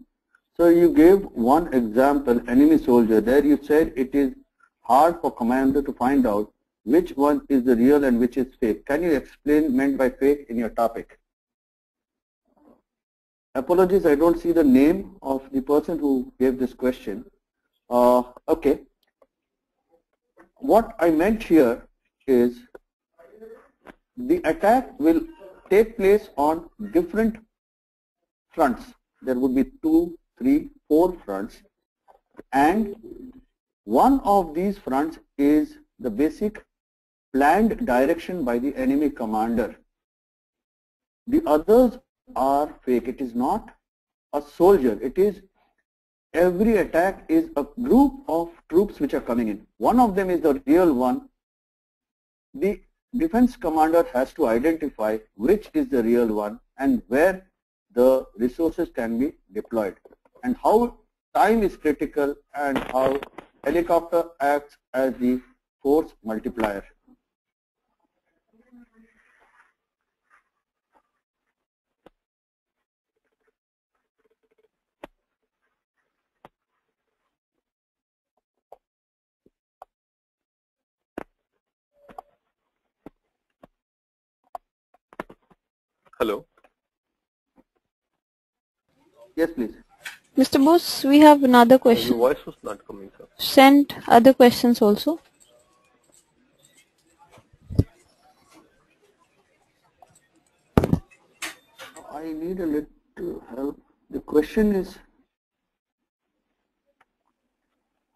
So you gave one example, enemy soldier. There you said it is hard for commander to find out which one is the real and which is fake. Can you explain meant by fake in your topic? Apologies, I don't see the name of the person who gave this question. Okay. What I meant here is the attack will take place on different fronts. There would be 2, 3, 4 fronts, and one of these fronts is the basic planned direction by the enemy commander. The others are fake. It is not a soldier. It is every attack is a group of troops which are coming in. One of them is the real one. The defense commander has to identify which is the real one and where the resources can be deployed, and how time is critical, and how helicopter acts as the force multiplier. Hello. Yes, please. Mr. Bose, we have another question. Your voice was not coming, sir. Send other questions also. I need a little help. The question is,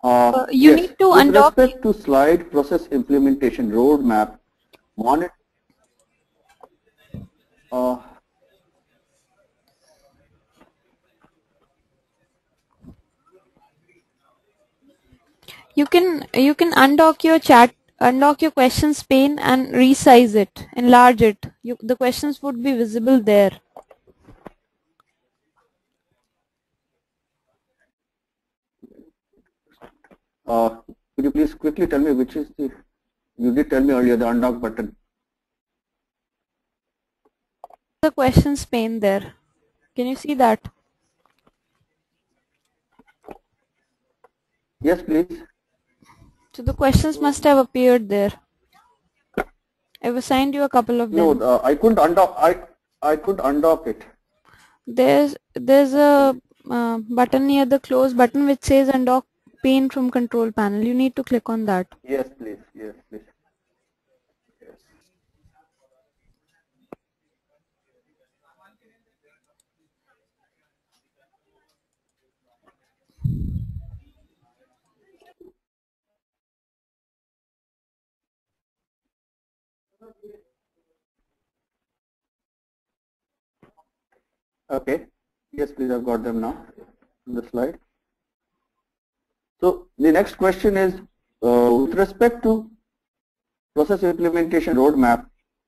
You yes, need to with undock. respect to slide process implementation roadmap, monitor. You can undock your chat, undock your questions pane and resize it, enlarge it. The questions would be visible there. Could you please quickly tell me which is the, you did tell me earlier, the undock button. The questions pane there. Can you see that? Yes, please. So the questions must have appeared there. I've assigned you a couple of them. No, I couldn't undock. I could undock it. There's a button near the close button which says undock pane from control panel. You need to click on that. Yes, please. Yes, please. Yes. Okay. Yes, please. I've got them now on the slide. So the next question is, with respect to process implementation roadmap,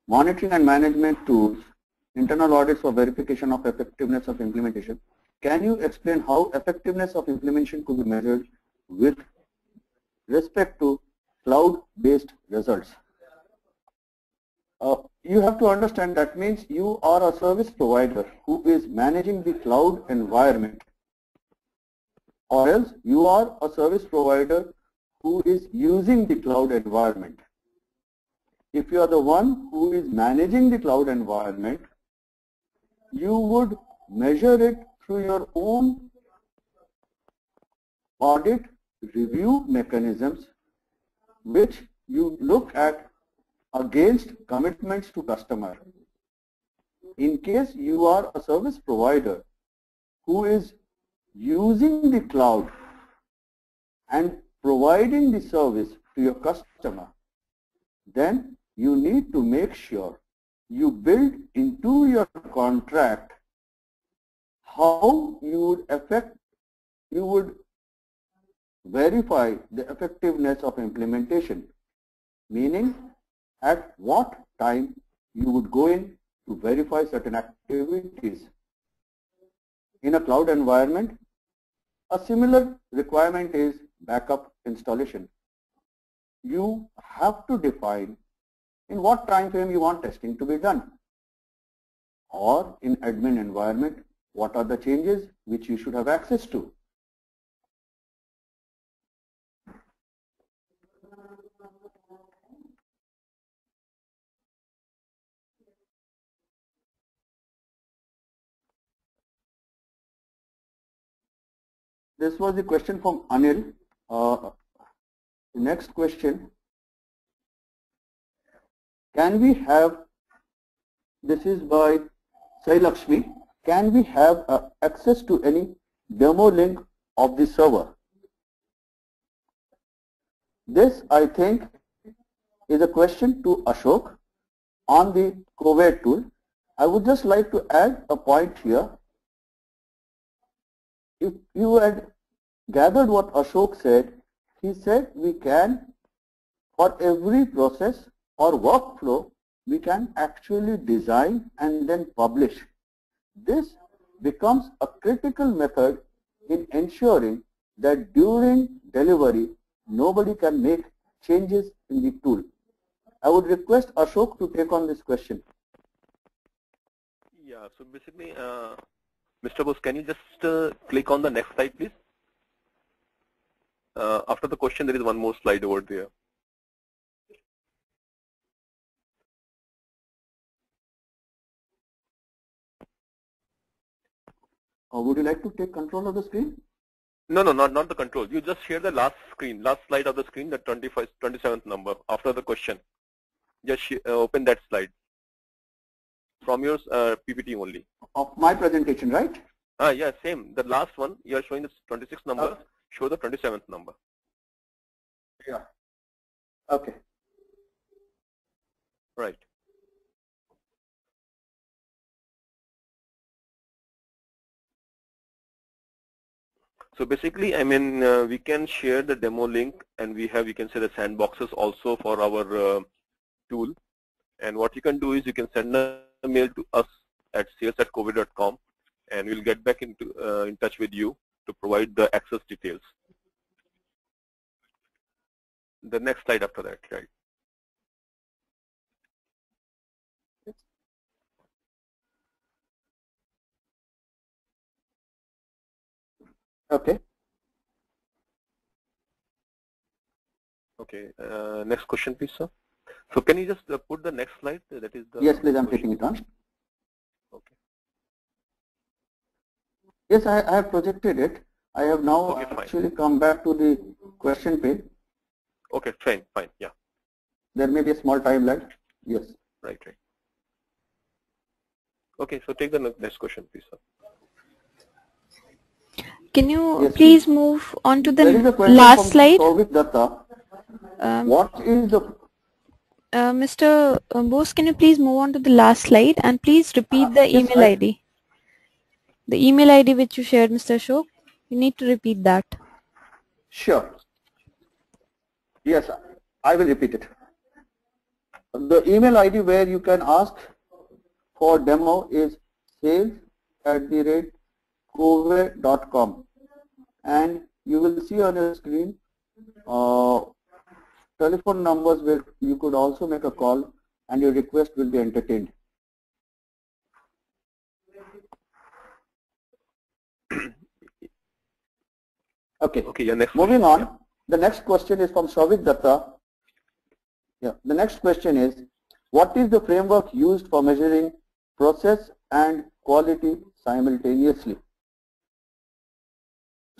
monitoring and management tools, internal audits for verification of effectiveness of implementation. Can you explain how effectiveness of implementation could be measured with respect to cloud-based results? You have to understand that means you are a service provider who is managing the cloud environment, or else you are a service provider who is using the cloud environment. If you are the one who is managing the cloud environment, you would measure it through your own audit review mechanisms, which you look at against commitments to customer. In case you are a service provider who is using the cloud and providing the service to your customer, then you need to make sure you build into your contract how you would verify the effectiveness of implementation, meaning at what time you would go in to verify certain activities. In a cloud environment, a similar requirement is backup installation. You have to define in what time frame you want testing to be done. Or in admin environment, what are the changes which you should have access to. This was the question from Anil. The next question, can we have, this is by Sai Lakshmi, can we have access to any demo link of the server? This, I think, is a question to Ashok on the COVID tool. I would just like to add a point here. If you had gathered what Ashok said, he said we can, for every process or workflow, we can actually design and then publish. This becomes a critical method in ensuring that during delivery, nobody can make changes in the tool. I would request Ashok to take on this question. Yeah, so basically, Mr. Bose, can you just click on the next slide, please? After the question, there is one more slide over there. Would you like to take control of the screen? No, not the control. You just share the last slide of the screen, the 27th number after the question. Just open that slide from your PPT only. Of my presentation, right? Yeah, same. The last one, you are showing the 26th number, show the 27th number. Yeah. Okay. Right. So basically, I mean, we can share the demo link, and we have, you can say, the sandboxes also for our tool. And what you can do is you can send a mail to us at sales@covid.com, and we'll get back in touch with you to provide the access details. The next slide after that, right? Okay. Okay. Next question, please, sir. So can you just put the next slide? That is the. Yes, please. I'm taking it on. Okay. Yes, I have projected it. I have now actually come back to the question page. Okay, fine, yeah. There may be a small time lag. Yes. Right. Okay, so take the next question, please, sir. Can you please move on to the last slide? Souvik Datta. What is the... Mr. Bose, can you please move on to the last slide and please repeat the email ID? The email ID which you shared, Mr. Ashok, you need to repeat that. Sure. Yes, I will repeat it. The email ID where you can ask for demo is sales@covid.com, and you will see on your screen telephone numbers where you could also make a call and your request will be entertained. Okay. Okay. Moving on. Yeah. The next question is from Souvik Datta. Yeah. The next question is, what is the framework used for measuring process and quality simultaneously?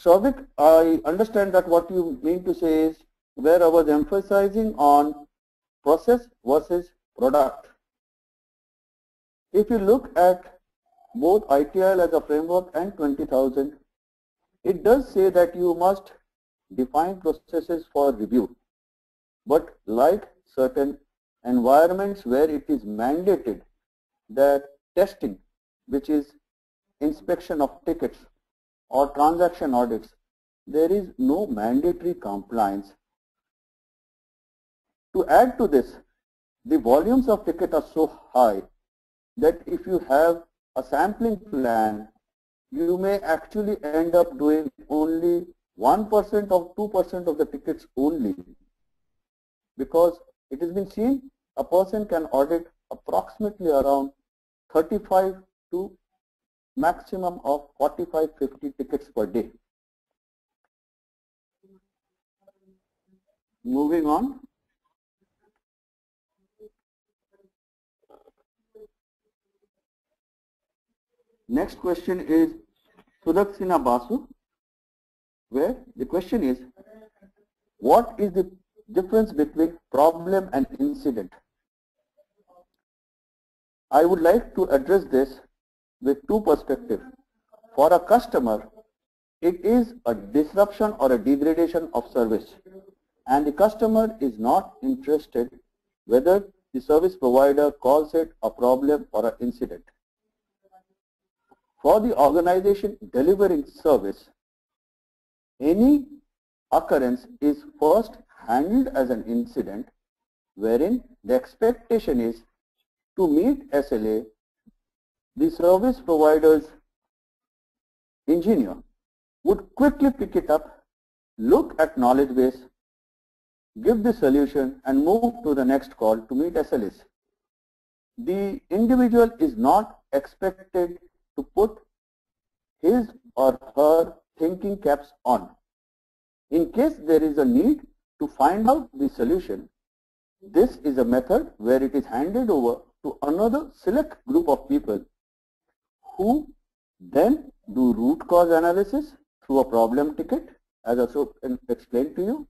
Souvik, I understand that what you mean to say is where I was emphasizing on process versus product. If you look at both ITIL as a framework and 20,000, it does say that you must define processes for review. But like certain environments where it is mandated that testing, which is inspection of tickets or transaction audits, there is no mandatory compliance. To add to this, the volumes of ticket are so high that if you have a sampling plan, you may actually end up doing only 1% or 2% of the tickets only, because it has been seen a person can audit approximately around 35 to maximum of 45-50 tickets per day. Moving on. Next question is Sudaksina Basu, where the question is, what is the difference between problem and incident? I would like to address this with two perspectives. For a customer, it is a disruption or a degradation of service, and the customer is not interested whether the service provider calls it a problem or an incident. For the organization delivering service, any occurrence is first handled as an incident, wherein the expectation is to meet SLA, the service provider's engineer would quickly pick it up, look at knowledge base, give the solution and move to the next call to meet SLAs. The individual is not expected to put his or her thinking caps on. In case there is a need to find out the solution, this is a method where it is handed over to another select group of people who then do root cause analysis through a problem ticket, as also explained to you,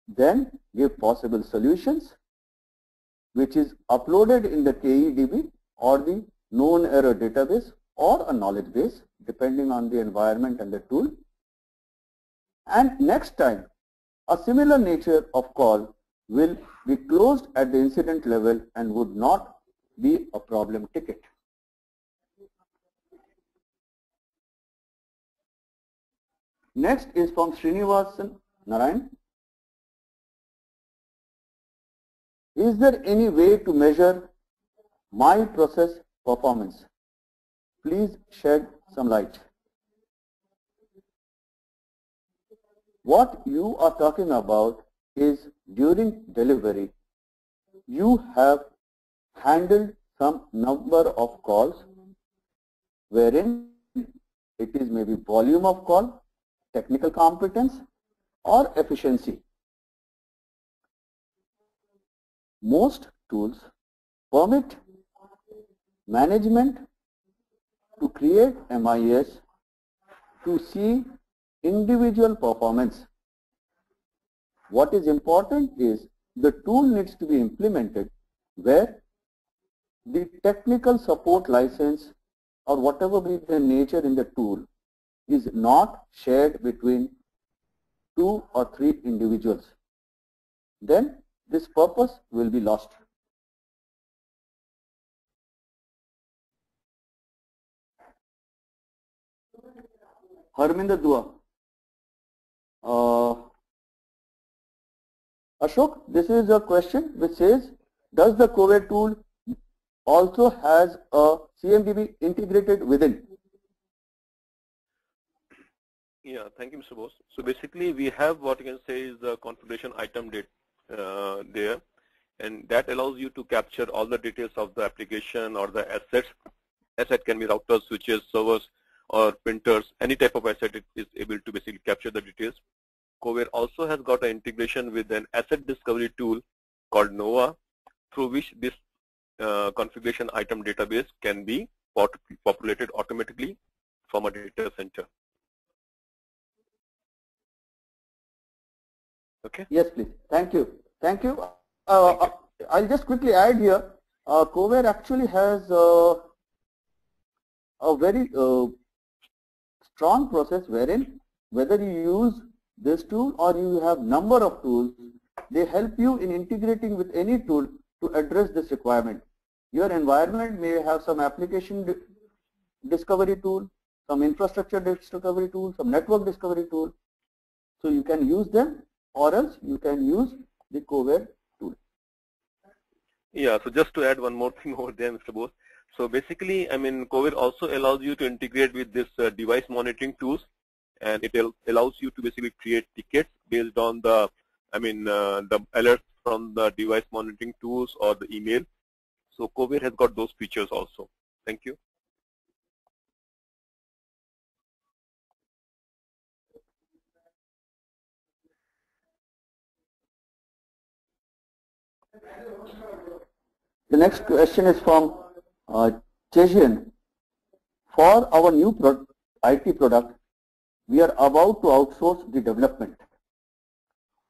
then give possible solutions, which is uploaded in the KEDB or the known error database or a knowledge base, depending on the environment and the tool. And next time, a similar nature of call will be closed at the incident level and would not be a problem ticket. Next is from Srinivasan Narayan. Is there any way to measure my process performance? Please shed some light. What you are talking about is during delivery, you have handled some number of calls wherein it is maybe volume of call, technical competence or efficiency. Most tools permit management to create MIS to see individual performance. What is important is the tool needs to be implemented where the technical support license or whatever be the nature in the tool is not shared between 2 or 3 individuals. Then this purpose will be lost. Harminder Dua. Ashok, this is a question which says, does the Covare tool also has a CMDB integrated within? Yeah, thank you, Mr. Bose. So basically, we have what you can say is the configuration item there, and that allows you to capture all the details of the application or the assets. Asset can be routers, switches, servers, or printers. Any type of asset it is able to basically capture the details. Covare also has got an integration with an asset discovery tool called Nova, through which this configuration item database can be populated automatically from a data center. Okay. Yes, please. Thank you. Thank you. I'll just quickly add here. Covare actually has a very strong process wherein whether you use this tool or you have number of tools, they help you in integrating with any tool to address this requirement. Your environment may have some application discovery tool, some infrastructure discovery tool, some network discovery tool. So you can use them, or else you can use the Covare tool. Yeah, so just to add one more thing over there, Mr. Bose. So basically, I mean, Covare also allows you to integrate with this device monitoring tools, and it allows you to basically create tickets based on the, the alerts from the device monitoring tools or the email. So Covare has got those features also. Thank you. The next question is from Chejian. For our new IT product, we are about to outsource the development.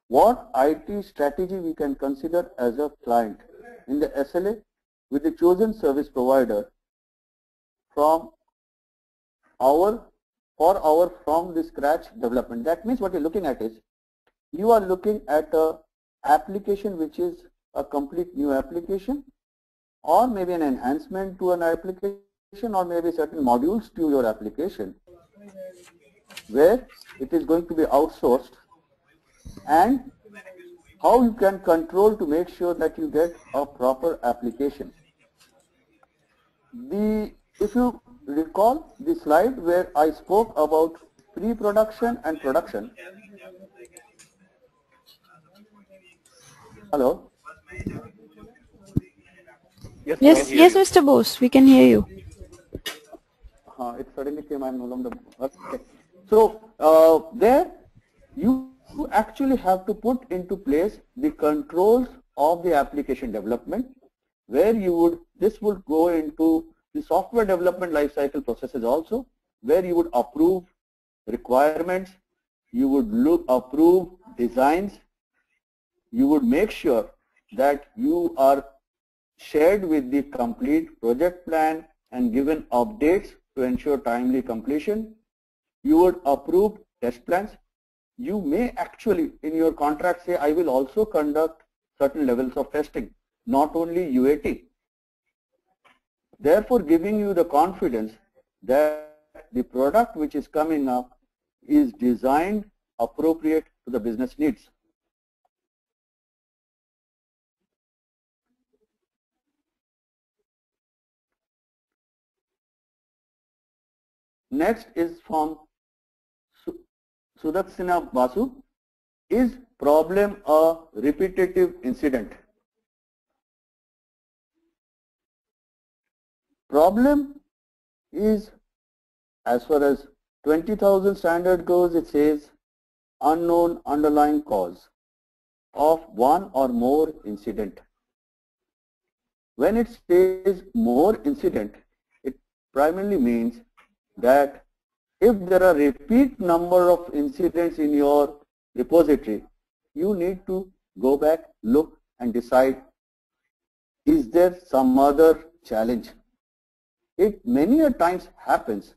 What IT strategy we can consider as a client in the SLA with the chosen service provider from our from the scratch development? That means what you're looking at is you are looking at a application which is a complete new application, or maybe an enhancement to an application, or maybe certain modules to your application where it is going to be outsourced, and how you can control to make sure that you get a proper application. If you recall the slide where I spoke about pre-production and production. Hello? Yes, Mr. Bose, we can hear you. It suddenly came, I'm no longer. Okay. So there you actually have to put into place the controls of the application development, where this would go into the software development lifecycle processes also, where you would approve requirements, you would approve designs, you would make sure that you are shared with the complete project plan and given updates to ensure timely completion. You would approve test plans. You may actually in your contract say, I will also conduct certain levels of testing, not only UAT. Therefore, giving you the confidence that the product which is coming up is designed appropriate to the business needs. Next is from Sudaksina Basu. Is problem a repetitive incident? Problem is, as far as 20,000 standard goes, it says unknown underlying cause of one or more incident. When it says more incident, it primarily means that if there are repeat number of incidents in your repository, you need to go back, look and decide, is there some other challenge? It many a times happens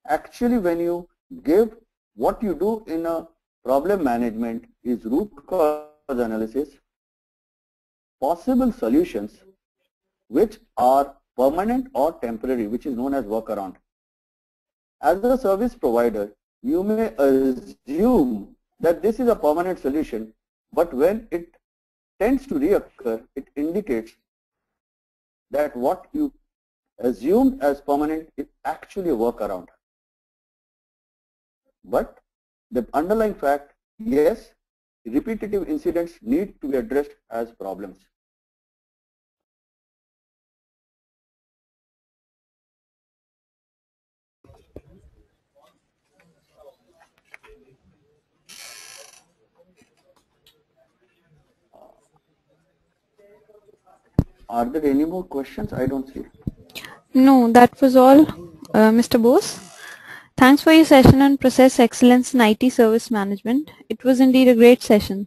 actually when you give what you do in a problem management is root cause analysis, possible solutions which are permanent or temporary, which is known as workaround. As a service provider, you may assume that this is a permanent solution, but when it tends to reoccur, it indicates that what you assumed as permanent is actually a workaround. But the underlying fact, yes, repetitive incidents need to be addressed as problems. Are there any more questions? I don't see. No, that was all, Mr. Bose. Thanks for your session on process excellence in IT service management. It was indeed a great session.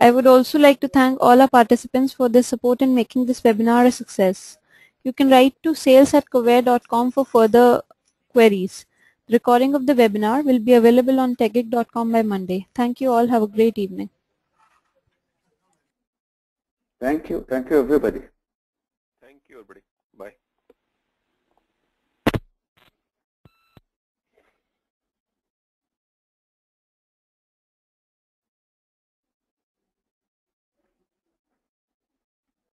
I would also like to thank all our participants for their support in making this webinar a success. You can write to sales@covare.com for further queries. The recording of the webinar will be available on techgeek.com by Monday. Thank you all. Have a great evening. Thank you. Thank you, everybody. Thank you, everybody. Bye.